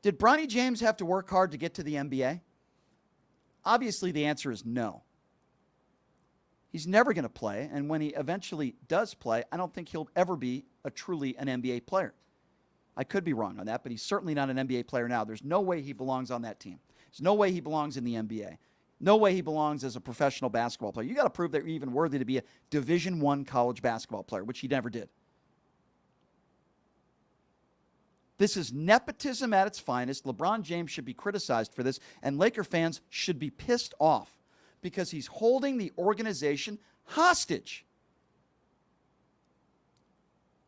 Did Bronny James have to work hard to get to the NBA? Obviously, the answer is no. He's never going to play, and when he eventually does play, I don't think he'll ever be truly an NBA player. I could be wrong on that, but he's certainly not an NBA player now. There's no way he belongs on that team. There's no way he belongs in the NBA. No way he belongs as a professional basketball player. You got to prove that you're even worthy to be a Division I college basketball player, which he never did. This is nepotism at its finest. LeBron James should be criticized for this, and Laker fans should be pissed off because he's holding the organization hostage.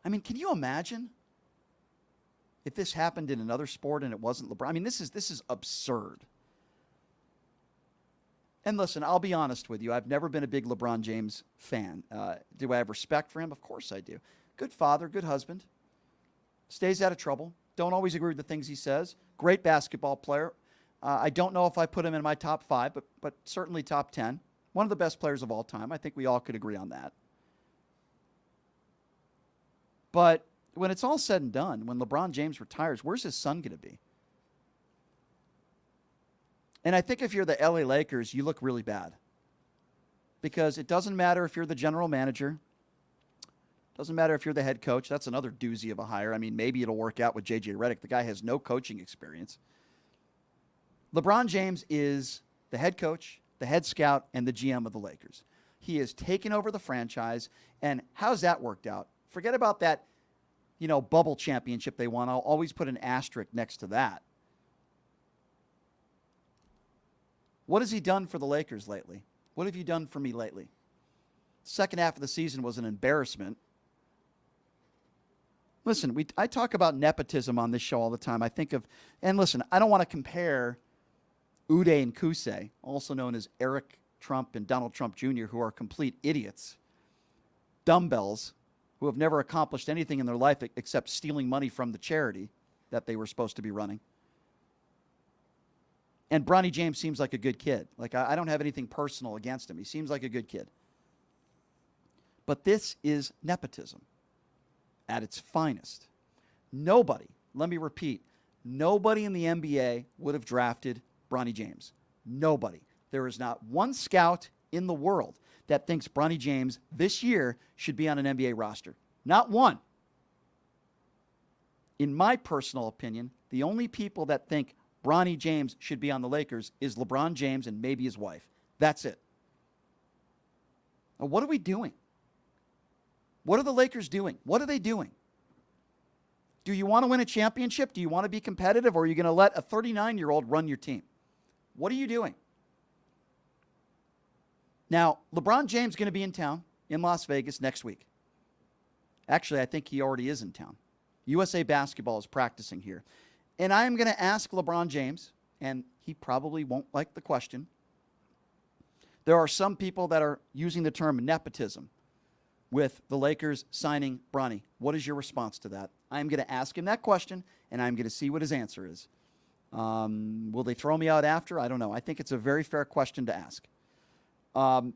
I mean, can you imagine if this happened in another sport and it wasn't LeBron? I mean, this is absurd. And listen, I'll be honest with you. I've never been a big LeBron James fan. Do I have respect for him? Of course I do. Good father, good husband. Stays out of trouble. Don't always agree with the things he says. Great basketball player. I don't know if I put him in my top 5, but certainly top 10. One of the best players of all time. I think we all could agree on that. But when it's all said and done, when LeBron James retires, where's his son going to be? And I think if you're the LA Lakers, you look really bad. Because it doesn't matter if you're the general manager. Doesn't matter if you're the head coach. That's another doozy of a hire. I mean, maybe it'll work out with J.J. Redick. The guy has no coaching experience. LeBron James is the head coach, the head scout, and the GM of the Lakers. He has taken over the franchise. And how's that worked out? Forget about that, bubble championship they won. I'll always put an asterisk next to that. What has he done for the Lakers lately? What have you done for me lately? Second half of the season was an embarrassment. Listen, I talk about nepotism on this show all the time. And listen, I don't want to compare Uday and Kusei, also known as Eric Trump and Donald Trump Jr., who are complete idiots, dumbbells, who have never accomplished anything in their life except stealing money from the charity that they were supposed to be running. And Bronny James seems like a good kid. Like, I don't have anything personal against him. He seems like a good kid. But this is nepotism at its finest. Nobody, let me repeat, nobody in the NBA would have drafted Bronny James. Nobody. There is not one scout in the world that thinks Bronny James this year should be on an NBA roster. Not one. In my personal opinion, the only people that think Bronny James should be on the Lakers is LeBron James and maybe his wife. That's it. Now, what are we doing? What are the Lakers doing? What are they doing? Do you want to win a championship? Do you want to be competitive? Or are you going to let a 39-year-old run your team? What are you doing? Now, LeBron James is going to be in town in Las Vegas next week. Actually, I think he already is in town. USA Basketball is practicing here. And I am going to ask LeBron James, and he probably won't like the question. There are some people that are using the term nepotism with the Lakers signing Bronny. What is your response to that? I'm going to ask him that question, and I'm going to see what his answer is. Will they throw me out after? I don't know. I think it's a very fair question to ask. And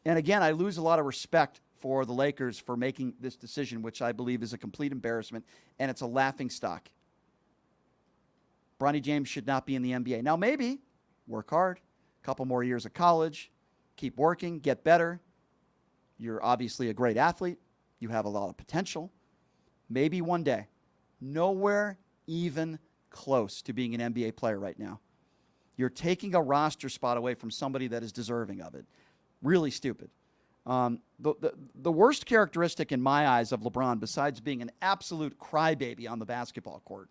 again, I lose a lot of respect for the Lakers for making this decision, which I believe is a complete embarrassment, and it's a laughingstock. Bronny James should not be in the NBA. Now, maybe work hard, a couple more years of college, keep working, get better. You're obviously a great athlete. You have a lot of potential. Maybe one day. Nowhere even close to being an NBA player right now. You're taking a roster spot away from somebody that is deserving of it. Really stupid. The worst characteristic in my eyes of LeBron, besides being an absolute crybaby on the basketball court,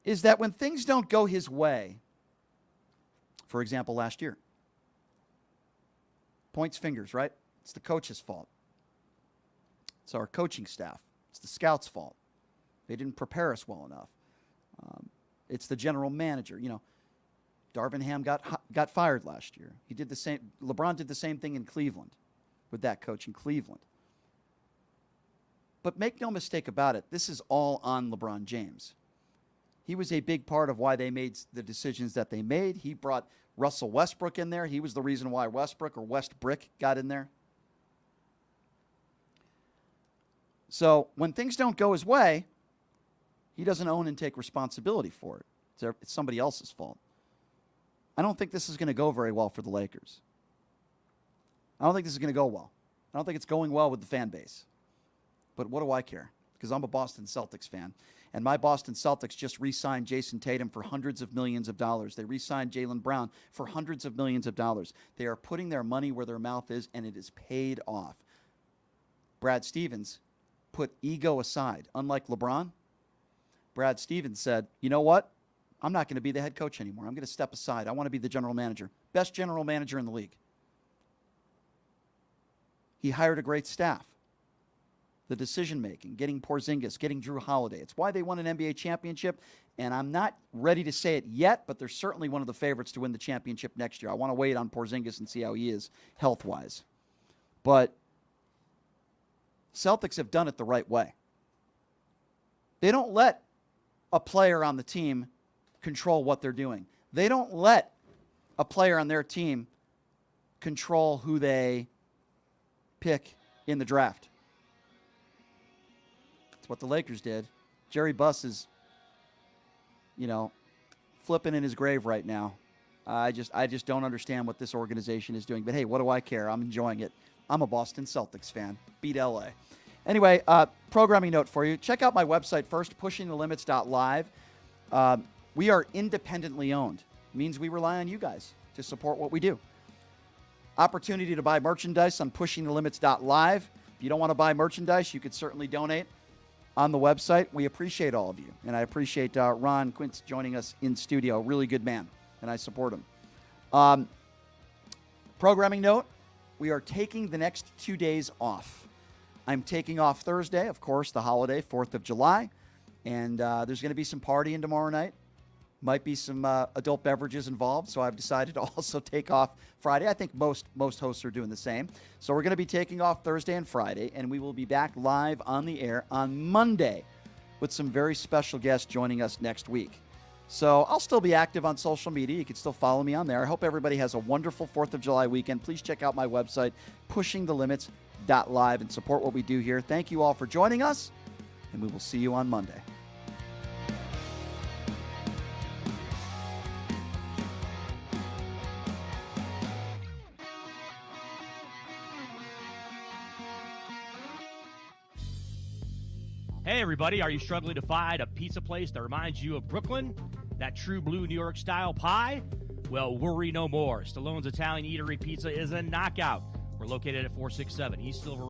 is that when things don't go his way, for example, last year, points fingers, right? It's the coach's fault. It's our coaching staff. It's the scouts' fault. They didn't prepare us well enough. It's the general manager. You know, Darvin Ham got fired last year. He did the same. LeBron did the same thing in Cleveland with that coach in Cleveland. But make no mistake about it, this is all on LeBron James. He was a big part of why they made the decisions that they made. He brought Russell Westbrook in there. He was the reason why Westbrook or Westbrick got in there. So when things don't go his way, he doesn't own and take responsibility for it. It's somebody else's fault. I don't think this is going to go very well for the Lakers. I don't think this is going to go well. I don't think it's going well with the fan base. But what do I care? Because I'm a Boston Celtics fan. And my Boston Celtics just re-signed Jason Tatum for hundreds of millions of dollars. They re-signed Jaylen Brown for hundreds of millions of dollars. They are putting their money where their mouth is, and it is paid off. Brad Stevens put ego aside. Unlike LeBron, Brad Stevens said, you know what? I'm not going to be the head coach anymore. I'm going to step aside. I want to be the general manager. Best general manager in the league. He hired a great staff. The decision-making, getting Porzingis, getting Drew Holiday. It's why they won an NBA championship, and I'm not ready to say it yet, but they're certainly one of the favorites to win the championship next year. I want to wait on Porzingis and see how he is health-wise. But Celtics have done it the right way. They don't let a player on the team control what they're doing. They don't let a player on their team control who they pick in the draft. That's what the Lakers did. Jerry Buss is, flipping in his grave right now. I just don't understand what this organization is doing. But hey, what do I care? I'm enjoying it. I'm a Boston Celtics fan. Beat LA. Anyway, programming note for you. Check out my website first, pushingthelimits.live. We are independently owned. It means we rely on you guys to support what we do. Opportunity to buy merchandise on pushingthelimits.live. If you don't want to buy merchandise, you could certainly donate on the website. We appreciate all of you. And I appreciate Ron Quince joining us in studio. Really good man, and I support him. Programming note, we are taking the next 2 days off. I'm taking off Thursday, of course, the holiday, 4th of July. And there's going to be some partying tomorrow night. Might be some adult beverages involved, so I've decided to also take off Friday. I think most hosts are doing the same. So we're going to be taking off Thursday and Friday, and we will be back live on the air on Monday with some very special guests joining us next week. So I'll still be active on social media. You can still follow me on there. I hope everybody has a wonderful 4th of July weekend. Please check out my website, pushingthelimits.live, and support what we do here. Thank you all for joining us, and we will see you on Monday. Hey, everybody, are you struggling to find a pizza place that reminds you of Brooklyn? That true blue New York style pie? Well, worry no more. Stallone's Italian Eatery Pizza is a knockout. We're located at 467 East Silver